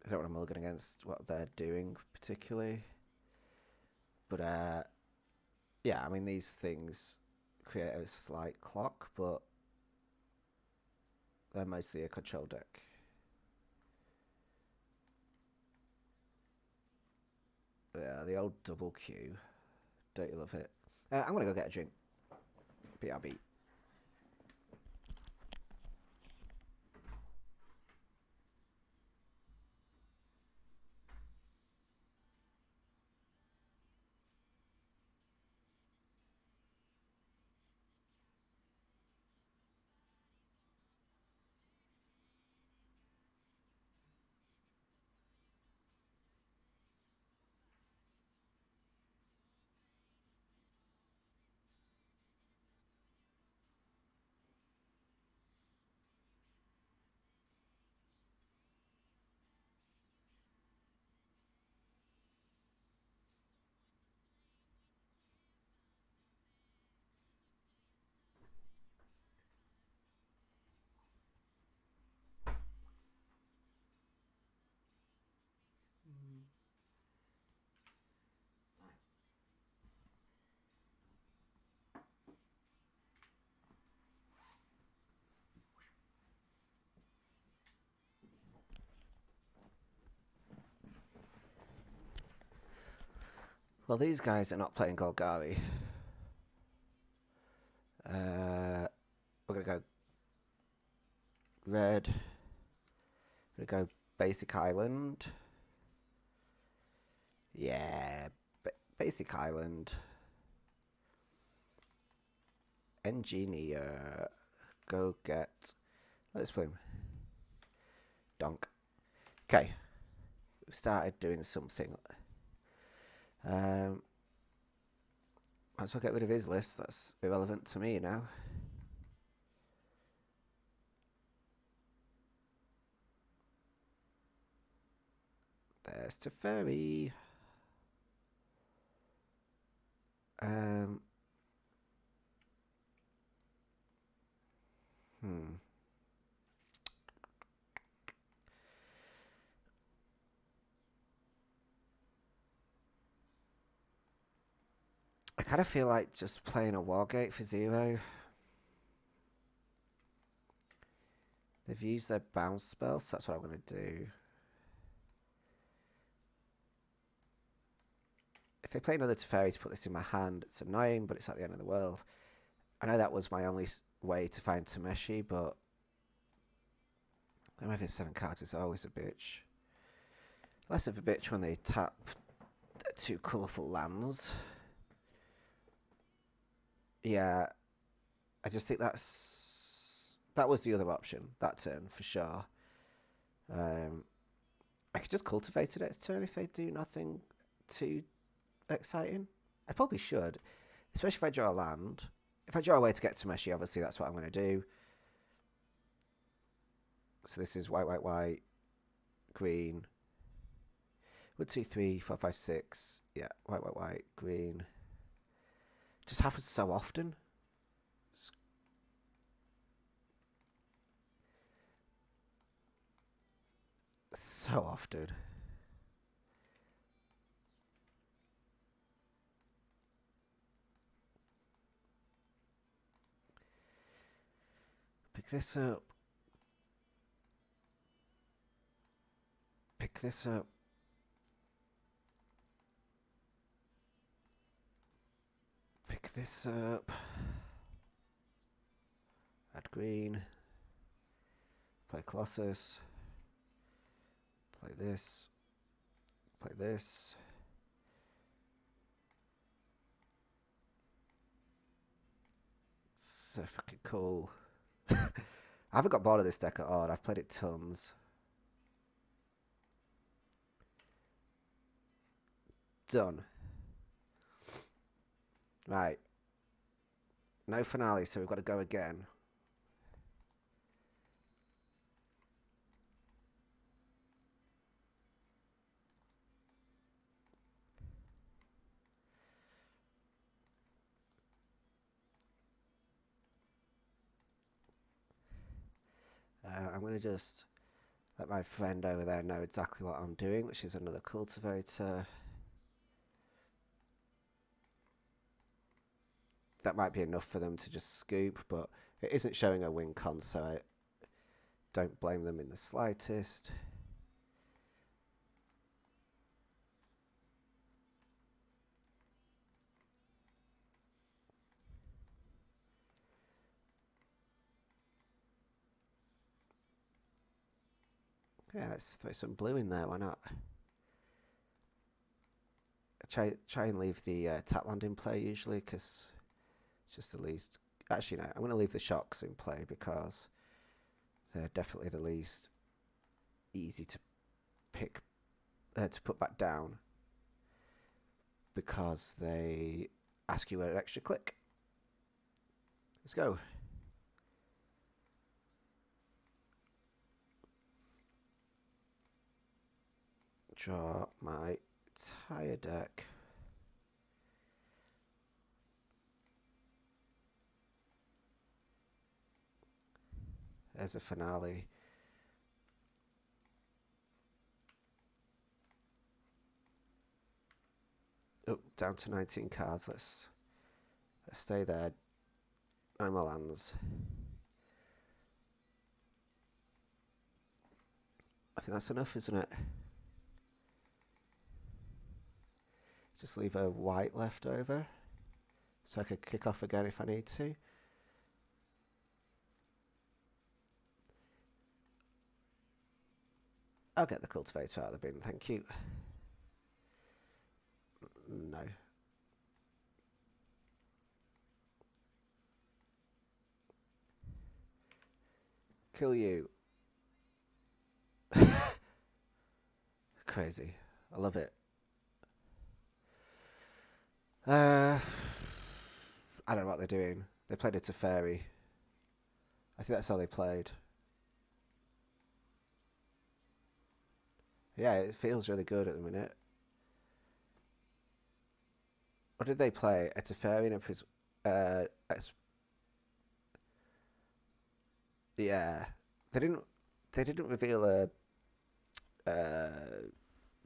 I don't want to mulligan against what they're doing particularly. But yeah, I mean, these things create a slight clock, but they're mostly a control deck. Yeah, the old double Q. Don't you love it? I'm going to go get a drink. BRB. Well, these guys are not playing Golgari. We're going to go red. We're going to go basic island. Yeah, basic island. Engineer. Go get. Let's play him. Donk. Okay. We've started doing something. Might as well get rid of his list. That's irrelevant to me now. There's Teferi. I kind of feel like just playing a Wargate for 0. They've used their bounce spell, so that's what I'm going to do. If they play another Teferi to put this in my hand, it's annoying, but it's at the end of the world. I know that was my only way to find Tameshi, but them having 7 cards is always a bitch. Less of a bitch when they tap 2 colourful lands. Yeah, I just think that was the other option that turn for sure. I could just cultivate it next turn if they do nothing too exciting. I probably should, especially if I draw a land. If I draw a way to get to Meshi, obviously that's what I'm going to do. So this is white, white, white, green. 1, 2, 3, 4, 5, 6. Yeah, white, white, white, green. Just happens so often. So often. Pick this up. Pick this up. Pick this up. Add green. Play Colossus. Play this. Play this. So fucking cool. I haven't got bored of this deck at all. I've played it tons. Done. Right. No finale, so we've got to go again. I'm going to just let my friend over there know exactly what I'm doing, which is another cultivator. That might be enough for them to just scoop, but it isn't showing a wincon, so I don't blame them in the slightest. Yeah, let's throw some blue in there, why not? Try and leave the tap land in play usually, because it's just the least... Actually, no, I'm going to leave the shocks in play because they're definitely the least easy to pick, to put back down, because they ask you an extra click. Let's go. Draw my entire deck. There's a finale. Oh, down to 19 cards. Let's stay there. 9 more lands. I think that's enough, isn't it? Just leave a white left over, so I could kick off again if I need to. I'll get the cultivator out of the bin, thank you. No. Kill you. Crazy. I love it. I don't know what they're doing. They played a Teferi. I think that's how they played. Yeah, it feels really good at the minute. What did they play? A Teferi and a yeah. They didn't reveal a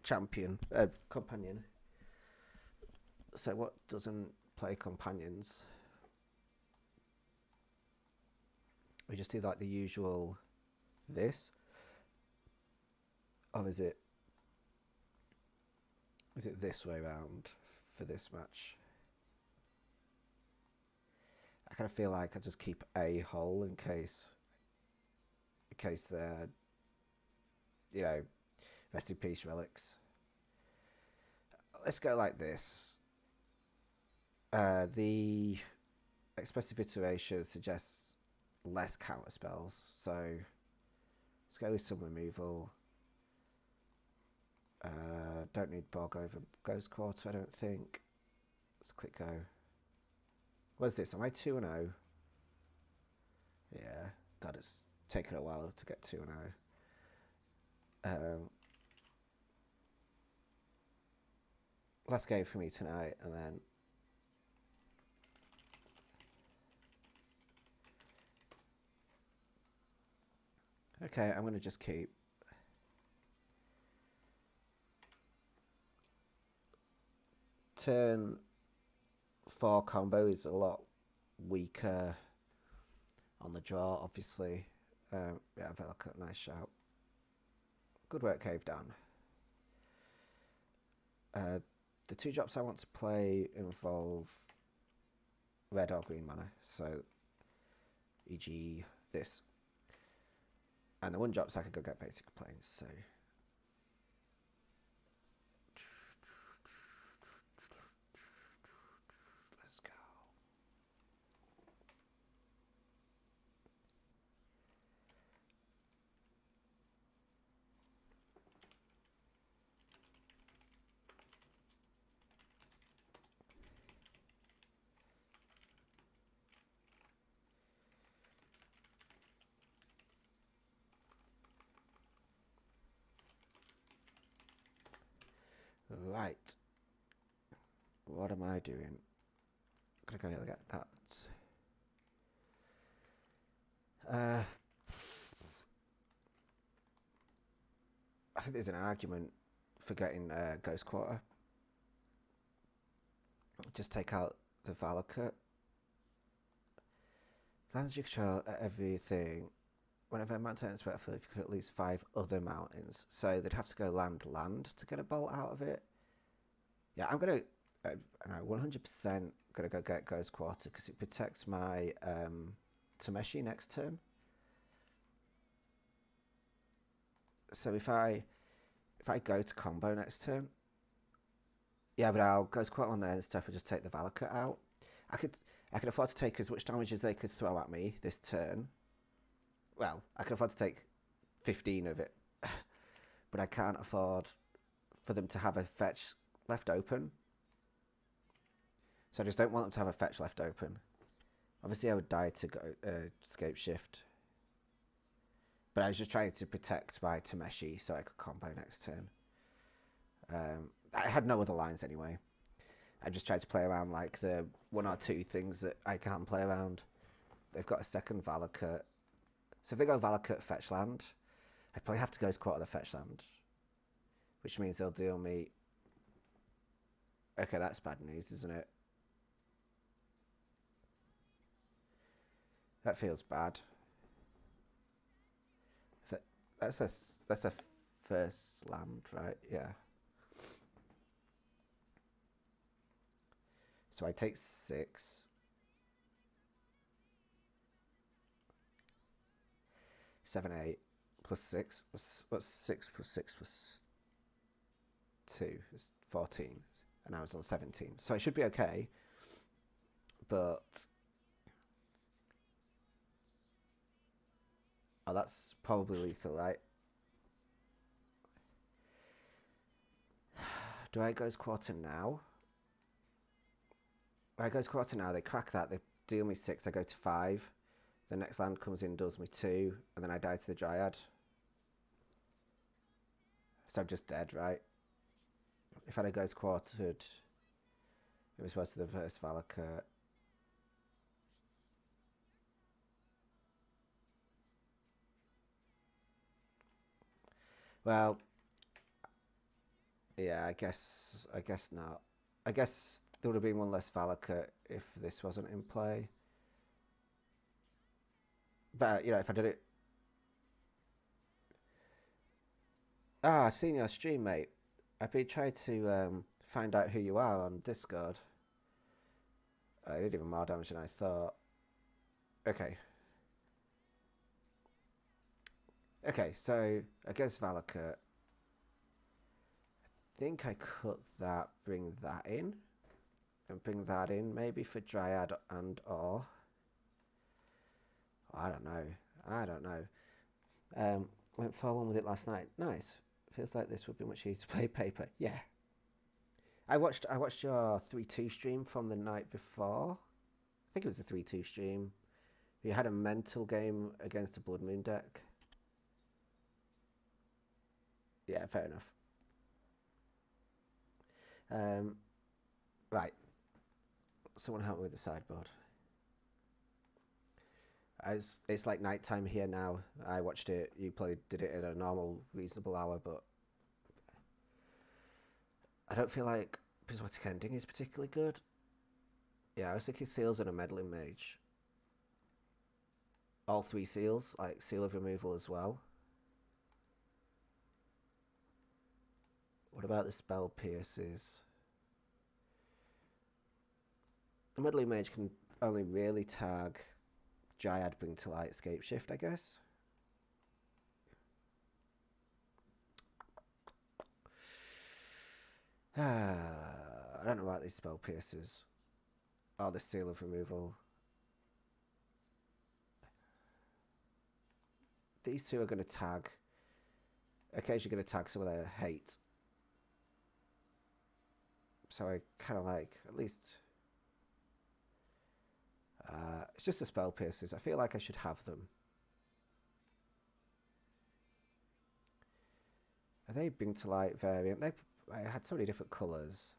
champion, a companion. So what doesn't play companions? We just do like the usual this? Or is it this way round for this match? I kind of feel like I just keep a hole in case they're, you know, rest in peace relics. Let's go like this. The expressive iteration suggests less counter spells, so let's go with some removal. Don't need Bog over Ghost Quarter, I don't think. Let's click go. What is this? Am I 2-0? Yeah, God, it's taken a while to get 2-0. Last game for me tonight, and then okay, I'm gonna just keep. Turn 4 combo is a lot weaker on the draw, obviously. Yeah, Velocate, nice shout. Good work, Cave Down. The 2 drops I want to play involve red or green mana, so e.g. this. And the 1 drops I could go get basic planes, so let's go. Right. What am I doing? I'm gonna go get that. I think there's an argument for getting Ghost Quarter. Just take out the Valakut. Lands you control everything. Whenever a mountain enters battlefield, if you could at least 5 other mountains. So they'd have to go land to get a bolt out of it. Yeah, I'm going to, I know, 100% going to go get Ghost Quarter because it protects my Tameshi next turn. So if I go to combo next turn, yeah, but I'll Ghost Quarter on there and stuff and just take the Valakut out. I could afford to take as much damage as they could throw at me this turn. Well, I can afford to take 15 of it, but I can't afford for them to have a fetch left open. So I just don't want them to have a fetch left open. Obviously, I would die to go escape shift, but I was just trying to protect my Tameshi so I could combo next turn. I had no other lines anyway. I just tried to play around like the 1 or 2 things that I can play around. They've got a second Valakut. So if they go Valakut fetch land, I'd probably have to Ghost Quarter the fetch land, which means they'll deal me. Okay, that's bad news, isn't it? That feels bad. That's a first land, right? Yeah. So I take 6. 7, 8 plus 6. What's 6 plus 6 plus 2? It's 14. And I was on 17. So I should be okay. But... oh, that's probably lethal, right? Do I goes quarter now? I goes quarter now. They crack that. They deal me 6. I go to 5. The next land comes in, does me 2. And then I die to the Dryad. So I'm just dead, right? If I goes quartered, it was supposed to the first Valakut. Well, yeah, I guess not. I guess there would have been one less Valakut if this wasn't in play. But, you know, if I did it... ah, I've seen your stream, mate. I've been trying to find out who you are on Discord. I did even more damage than I thought. Okay. Okay, so against Valakut, I think I cut that, bring that in, and bring that in maybe for Dryad and or... I don't know. Went 4-1 with it last night. Nice. Feels like this would be much easier to play paper. Yeah. I watched your 3-2 stream from the night before. I think it was a 3-2 stream. You had a mental game against a Blood Moon deck. Yeah, fair enough. Right. Someone help me with the sideboard. It's like nighttime here now. I watched it. You probably did it at a normal, reasonable hour, but I don't feel like Prismatic Ending is particularly good. Yeah, I was thinking Seals and a Meddling Mage. All 3 seals, like Seal of Removal as well. What about the Spell Pierces? The Meddling Mage can only really tag Dryad, Bring to Light, Escape Shift, I guess. I don't know about these Spell Pierces. Oh, the Seal of Removal. These 2 are going to tag. Occasionally going to tag some of their hate. So I kind of like, at least... it's just the Spell Pierces. I feel like I should have them. Are they Bring to Light variant? I had so many different colours.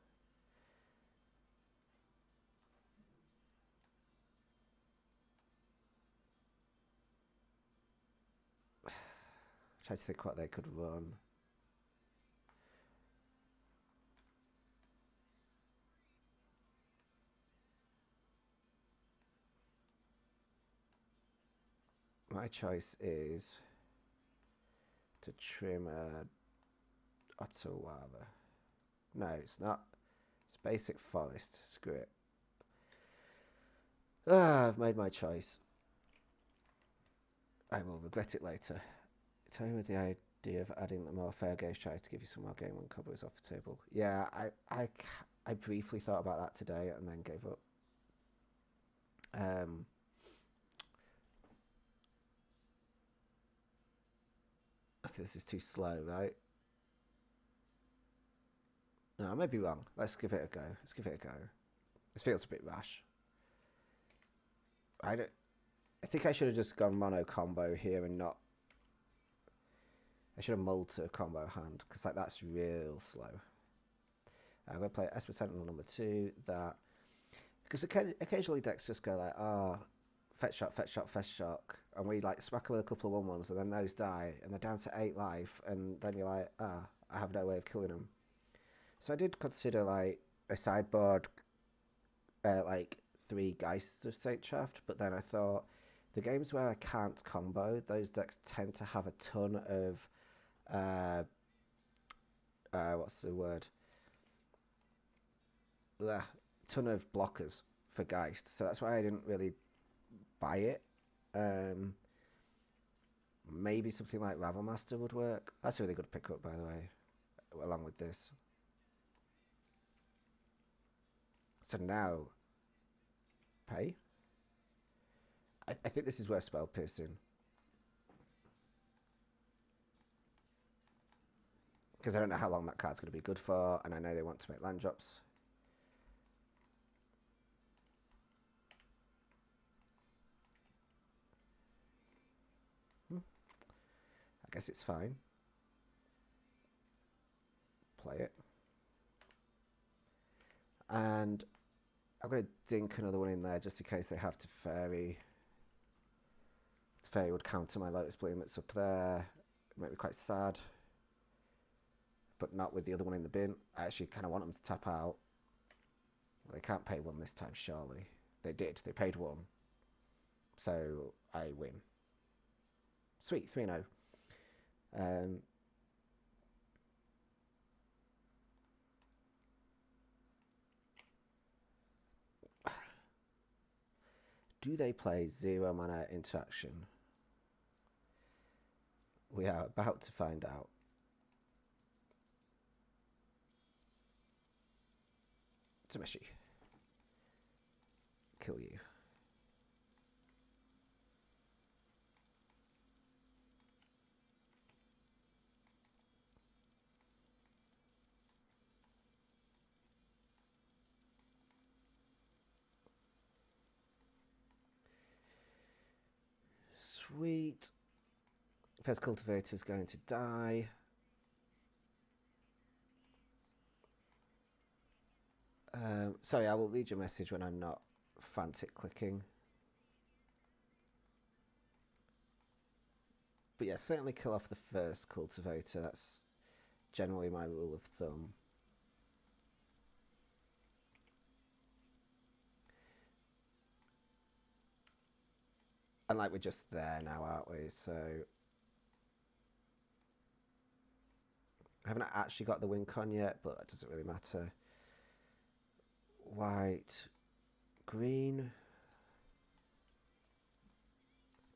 Trying to think what they could run. My choice is to trim a Ottawa. No, it's not. It's Basic Forest. Screw it. I've made my choice. I will regret it later. Tell me with the idea of adding the more fair gauge try to give you some more game when cover is off the table. Yeah, I briefly thought about that today and then gave up. I think this is too slow, right? No, I may be wrong. Let's give it a go. This feels a bit rash. I think I should have just gone mono combo here and not... I should have mulled to a combo hand, because like that's real slow. I'm going to play Esper Sentinel number 2, that... because occasionally decks just go like, oh, fetch shock, and we like smack them with a couple of 1/1s, and then those die, and they're down to 8 life, and then you're like, I have no way of killing them. So I did consider like a sideboard, like 3 Geists of Saint Shaft, but then I thought the games where I can't combo, those decks tend to have a ton of, what's the word? ton of blockers for Geist, so that's why I didn't really buy it. Maybe something like Ravelmaster would work. That's a really good pickup, by the way, along with this. So now, pay. I think this is worth spell piercing. Because I don't know how long that card's going to be good for, and I know they want to make land drops. I guess it's fine. Play it. And I'm going to dink another one in there just in case they have to Fairy. Fairy would counter my Lotus Bloom that's up there. It might be quite sad. But not with the other one in the bin. I actually kind of want them to tap out. They can't pay one this time, surely. They did. They paid one. So I win. Sweet, 3-0. Do they play 0 mana interaction? We are about to find out. Tameshi. Kill you. Sweet. First cultivator's going to die. Sorry, I will read your message when I'm not frantic clicking. But yeah, certainly kill off the first cultivator. That's generally my rule of thumb. And like we're just there now, aren't we? So I haven't actually got the wincon yet, but it doesn't really matter. White, green.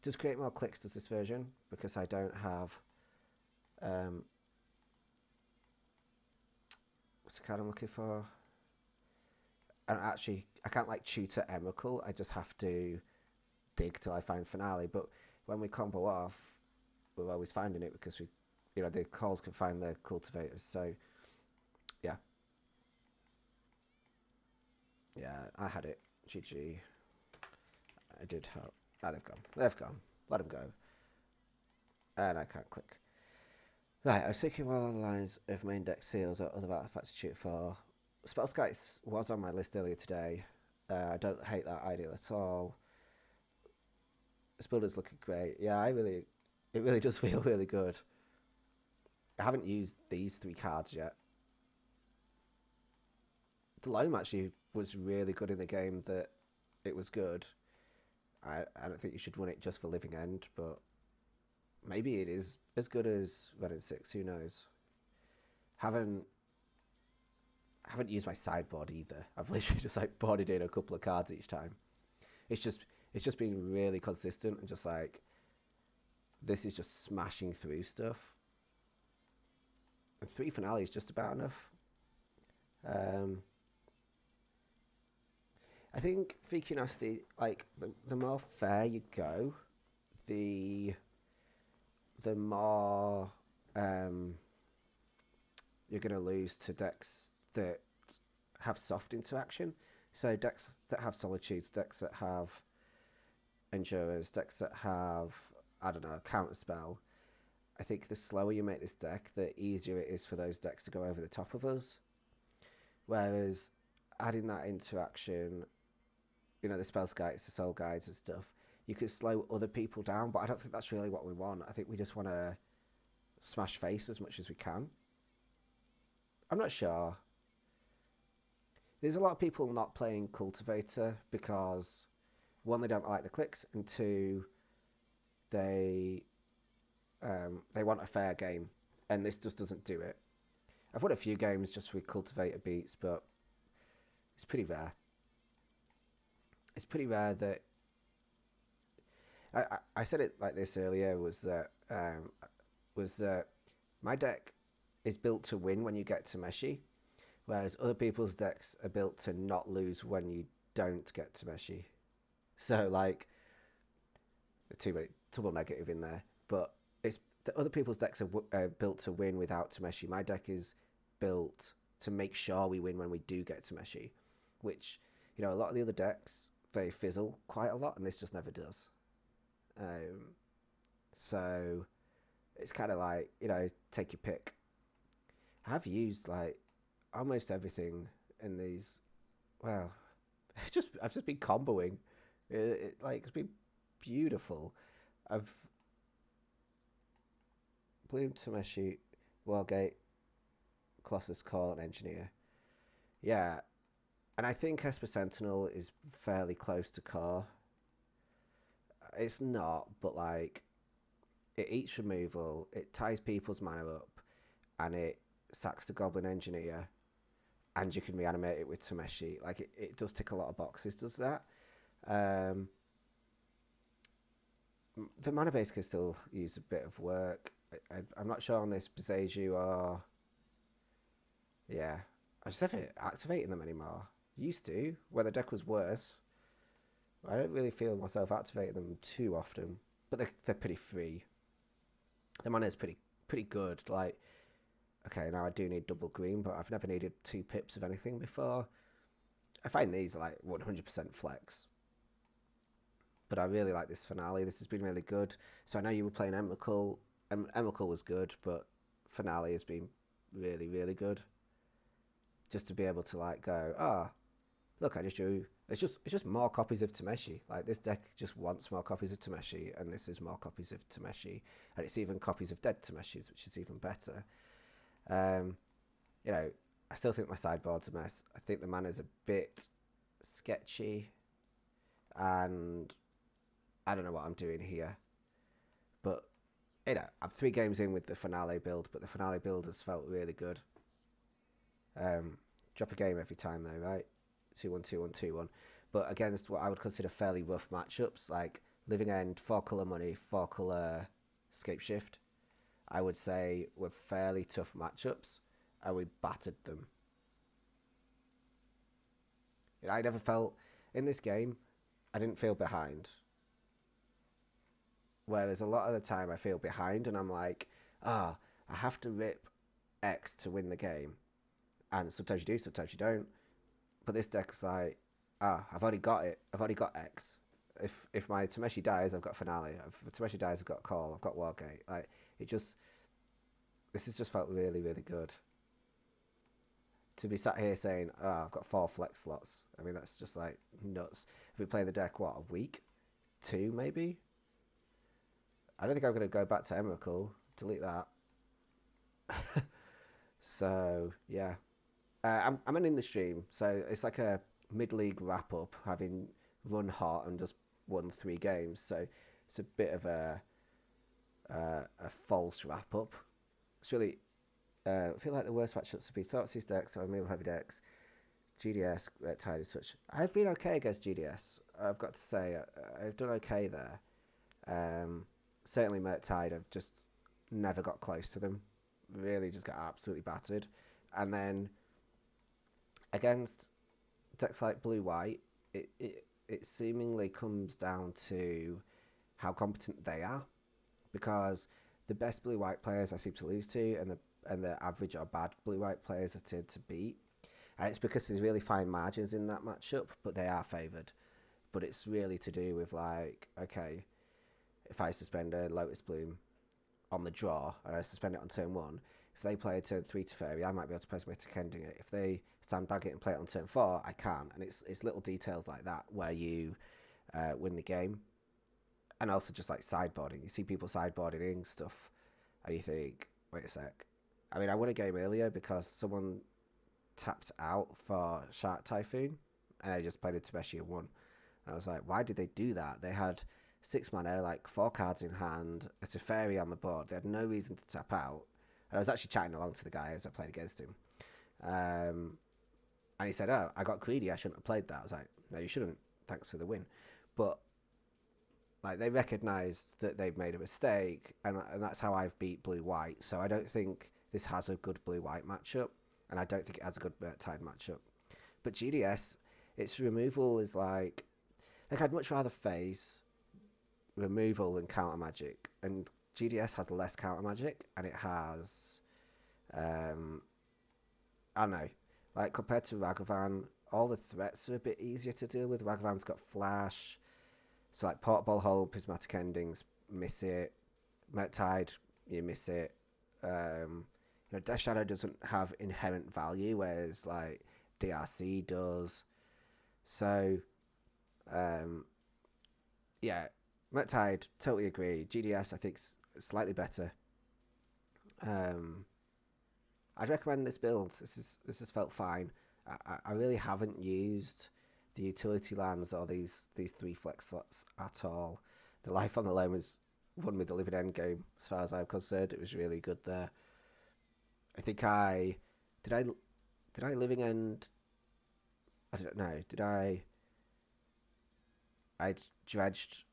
Does create more clicks, does this version? Because I don't have what's the card I'm looking for? And actually I can't like tutor Emrakul, I just have to dig till I find Finale. But when we combo off, we're always finding it because we, you know, the calls can find their cultivators. So yeah, I had it. GG. I did help. Ah, they've gone. They've gone. Let them go. And I can't click. Right, I was thinking well along the lines of main deck seals or other artifacts to shoot for. Spell Skies was on my list earlier today. I don't hate that idea at all. This build is looking great. Yeah, it really does feel really good. I haven't used these 3 cards yet. The Loam actually was really good in the game that it was good. I don't think you should run it just for Living End, but maybe it is as good as Red and 6, who knows. Haven't used my sideboard either. I've literally just like boarded in a couple of cards each time. It's just been really consistent and just like, this is just smashing through stuff. And 3 Finale is just about enough. I think for Curiosity, like the more fair you go, the more you're going to lose to decks that have soft interaction. So decks that have Solitudes, decks that have Endurers, decks that have, I don't know, Counterspell. I think the slower you make this deck, the easier it is for those decks to go over the top of us. Whereas adding that interaction, you know, the spell guides, the soul guides and stuff, you could slow other people down, but I don't think that's really what we want. I think we just want to smash face as much as we can. I'm not sure. There's a lot of people not playing Cultivator because, 1, they don't like the clicks, and 2, they want a fair game, and this just doesn't do it. I've won a few games just with Cultivator beats, but It's pretty rare. It's pretty rare that I said it like this earlier was that my deck is built to win when you get Tameshi, whereas other people's decks are built to not lose when you don't get Tameshi. So like too many double negative in there, but it's the other people's decks are built to win without Tameshi. My deck is built to make sure we win when we do get Tameshi, which a lot of the other decks they fizzle quite a lot, and this just never does. Um, so it's kind of like take your pick. I've used like almost everything in these. Well, I've just been comboing. It's been beautiful. I've Bloom, Tameshi, Wargate, Colossus Core, and Engineer. Yeah, and I think Esper Sentinel is fairly close to Core. It's not, but like it eats removal, it ties people's mana up, and it sacks the Goblin Engineer, and you can reanimate it with Tameshi. Like it does tick a lot of boxes, does that? Um, the mana base can still use a bit of work. I'm not sure on this Beseju or yeah. I just haven't activating them anymore. Used to when the deck was worse. I don't really feel myself activating them too often, but they're pretty free. The mana is pretty good. Like okay, now I do need double green, but I've never needed 2 pips of anything before. I find these like 100% flex. But I really like this finale. This has been really good. So I know you were playing Emrakul. Emrakul was good, but finale has been really, really good. Just to be able to like go, look, I just drew. It's just more copies of Tameshi. Like this deck just wants more copies of Tameshi, and this is more copies of Tameshi, and it's even copies of dead Tameshis, which is even better. Um, I still think my sideboard's a mess. I think the mana's a bit sketchy, and I don't know what I'm doing here. But I'm 3 games in with the finale build, but the finale build has felt really good. Drop a game every time though, right? 2-1, 2-1, 2-1. But against what I would consider fairly rough matchups, like Living End, 4-color Money, 4-color Scape Shift, I would say were fairly tough matchups, and we battered them. I never felt in this game. I didn't feel behind. Whereas a lot of the time I feel behind, and I'm like, I have to rip X to win the game, and sometimes you do, sometimes you don't. But this deck's like, I've already got it. I've already got X. If my Tameshi dies, I've got Finale. If Tameshi dies, I've got Call. I've got Wargate. Like this has just felt really, really good. To be sat here saying, I've got 4 flex slots. I mean, that's just like nuts. If we play the deck, what, a week? 2, maybe? I don't think I'm going to go back to Emrakul. Delete that. So, yeah. I'm in the stream, so it's like a mid-league wrap-up, having run hot and just won 3 games. So it's a bit of a false wrap-up. It's really... I feel like the worst matchups would be Thoughtseize decks or Removal Heavy decks, GDS, Tide as such. I've been okay against GDS. I've got to say, I've done okay there. Certainly Murktide, I've just never got close to them. Really just got absolutely battered. And then against decks like Blue-White, it seemingly comes down to how competent they are. Because the best Blue-White players I seem to lose to, and the average or bad Blue-White players I tend to beat. And it's because there's really fine margins in that matchup, but they are favoured. But it's really to do with like, okay, if I suspend a Lotus Bloom on the draw, and I suspend it on turn 1, if they play a turn 3 Teferi, I might be able to press my ending it. If they sandbag it and play it on turn 4, I can. And it's little details like that where you win the game. And also just like sideboarding. You see people sideboarding in stuff, and you think, wait a sec. I mean, I won a game earlier because someone tapped out for Shark Typhoon, and I just played a Tameshi and won. And I was like, why did they do that? They had 6 mana, like 4 cards in hand, a Teferi on the board. They had no reason to tap out. And I was actually chatting along to the guy as I played against him. And he said, "Oh, I got greedy. I shouldn't have played that." I was like, "No, you shouldn't. Thanks for the win." But like they recognised that they've made a mistake, and that's how I've beat blue white. So I don't think this has a good blue white matchup, and I don't think it has a good Murktide matchup. But GDS, its removal is like I'd much rather face removal than counter magic, and GDS has less counter magic, and it has I don't know, like compared to Ragavan, all the threats are a bit easier to deal with. Ragavan's got flash, so like portable hold, prismatic endings, miss it. Murktide, you miss it. Death Shadow doesn't have inherent value, whereas like DRC does. So, yeah, Murktide, totally agree. GDS, I think, slightly better. I'd recommend this build. This has felt fine. I really haven't used the utility lands or these 3 flex slots at all. The life on the loam was won with the living end game as far as I'm concerned. It was really good there. I think did I living end. I don't know. I dredged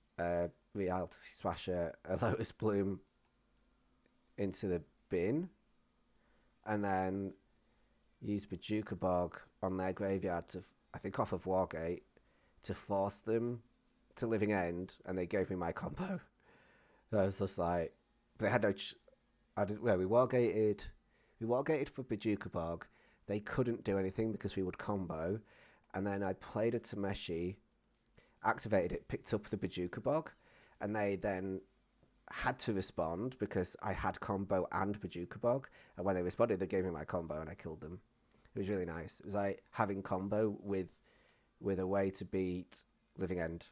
Reality Smasher, a Lotus Bloom into the bin, and then used Bajuka Bog on their graveyard to, I think, off of Wargate, to force them to living end, and they gave me my combo. So I was just like, they had no. I did. Well, we Wargated for Bajuka Bog. They couldn't do anything because we would combo, and then I played a Tameshi, activated it, picked up the Bajuka Bog, and they then had to respond because I had combo and Bajuka Bog, and when they responded, they gave me my combo and I killed them. It was really nice. It was like having combo with a way to beat Living End.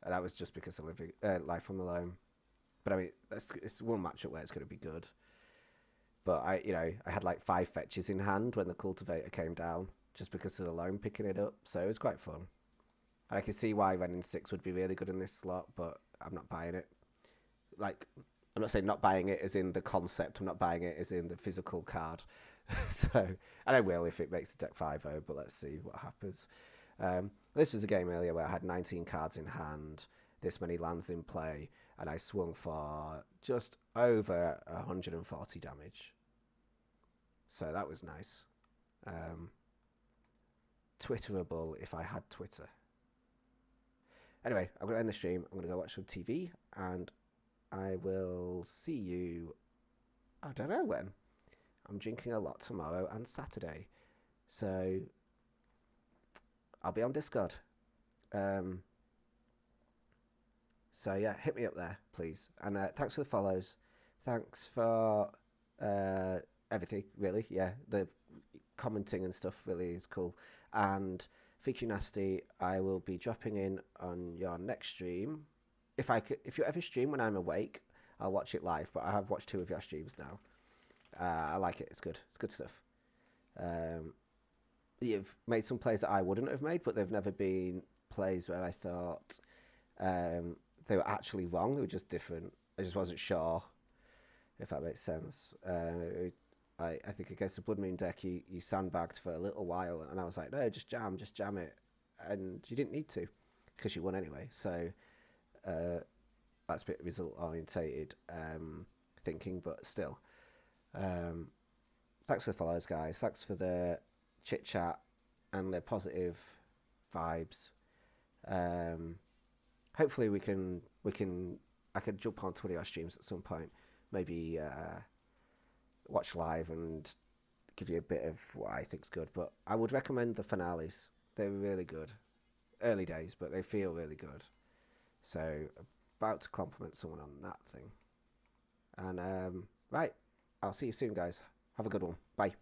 And that was just because of Life on the Loam. But I mean, it's one matchup where it's going to be good. But I had like 5 fetches in hand when the Cultivator came down, just because of the Loam picking it up. So it was quite fun. And I can see why Renin 6 would be really good in this slot, but I'm not buying it. Like, I'm not saying not buying it as in the concept. I'm not buying it as in the physical card. So, and I will if it makes the deck 5-0, but let's see what happens. This was a game earlier where I had 19 cards in hand, this many lands in play, and I swung for just over 140 damage. So that was nice. Twitterable if I had Twitter. Anyway, I'm going to end the stream. I'm going to go watch some TV, and I will see you, I don't know when. I'm drinking a lot tomorrow and Saturday. So I'll be on Discord. So yeah, hit me up there, please. And thanks for the follows. Thanks for everything, really. Yeah, the commenting and stuff really is cool. And Fiki Nasty, I will be dropping in on your next stream. If you ever stream when I'm awake, I'll watch it live. But I have watched 2 of your streams now. I like it. It's good. It's good stuff. You've made some plays that I wouldn't have made, but they've never been plays where I thought they were actually wrong. They were just different. I just wasn't sure, if that makes sense. I think against the Blood Moon deck, you sandbagged for a little while, and I was like, no, just jam it. And you didn't need to, because you won anyway. So that's a bit result-orientated thinking, but still. Thanks for the follows, guys. Thanks for the chit chat and the positive vibes. Hopefully I can jump on 20 hour streams at some point. Maybe watch live and give you a bit of what I think's good. But I would recommend the finales. They're really good. Early days, but they feel really good. So about to compliment someone on that thing. And right. I'll see you soon, guys. Have a good one. Bye.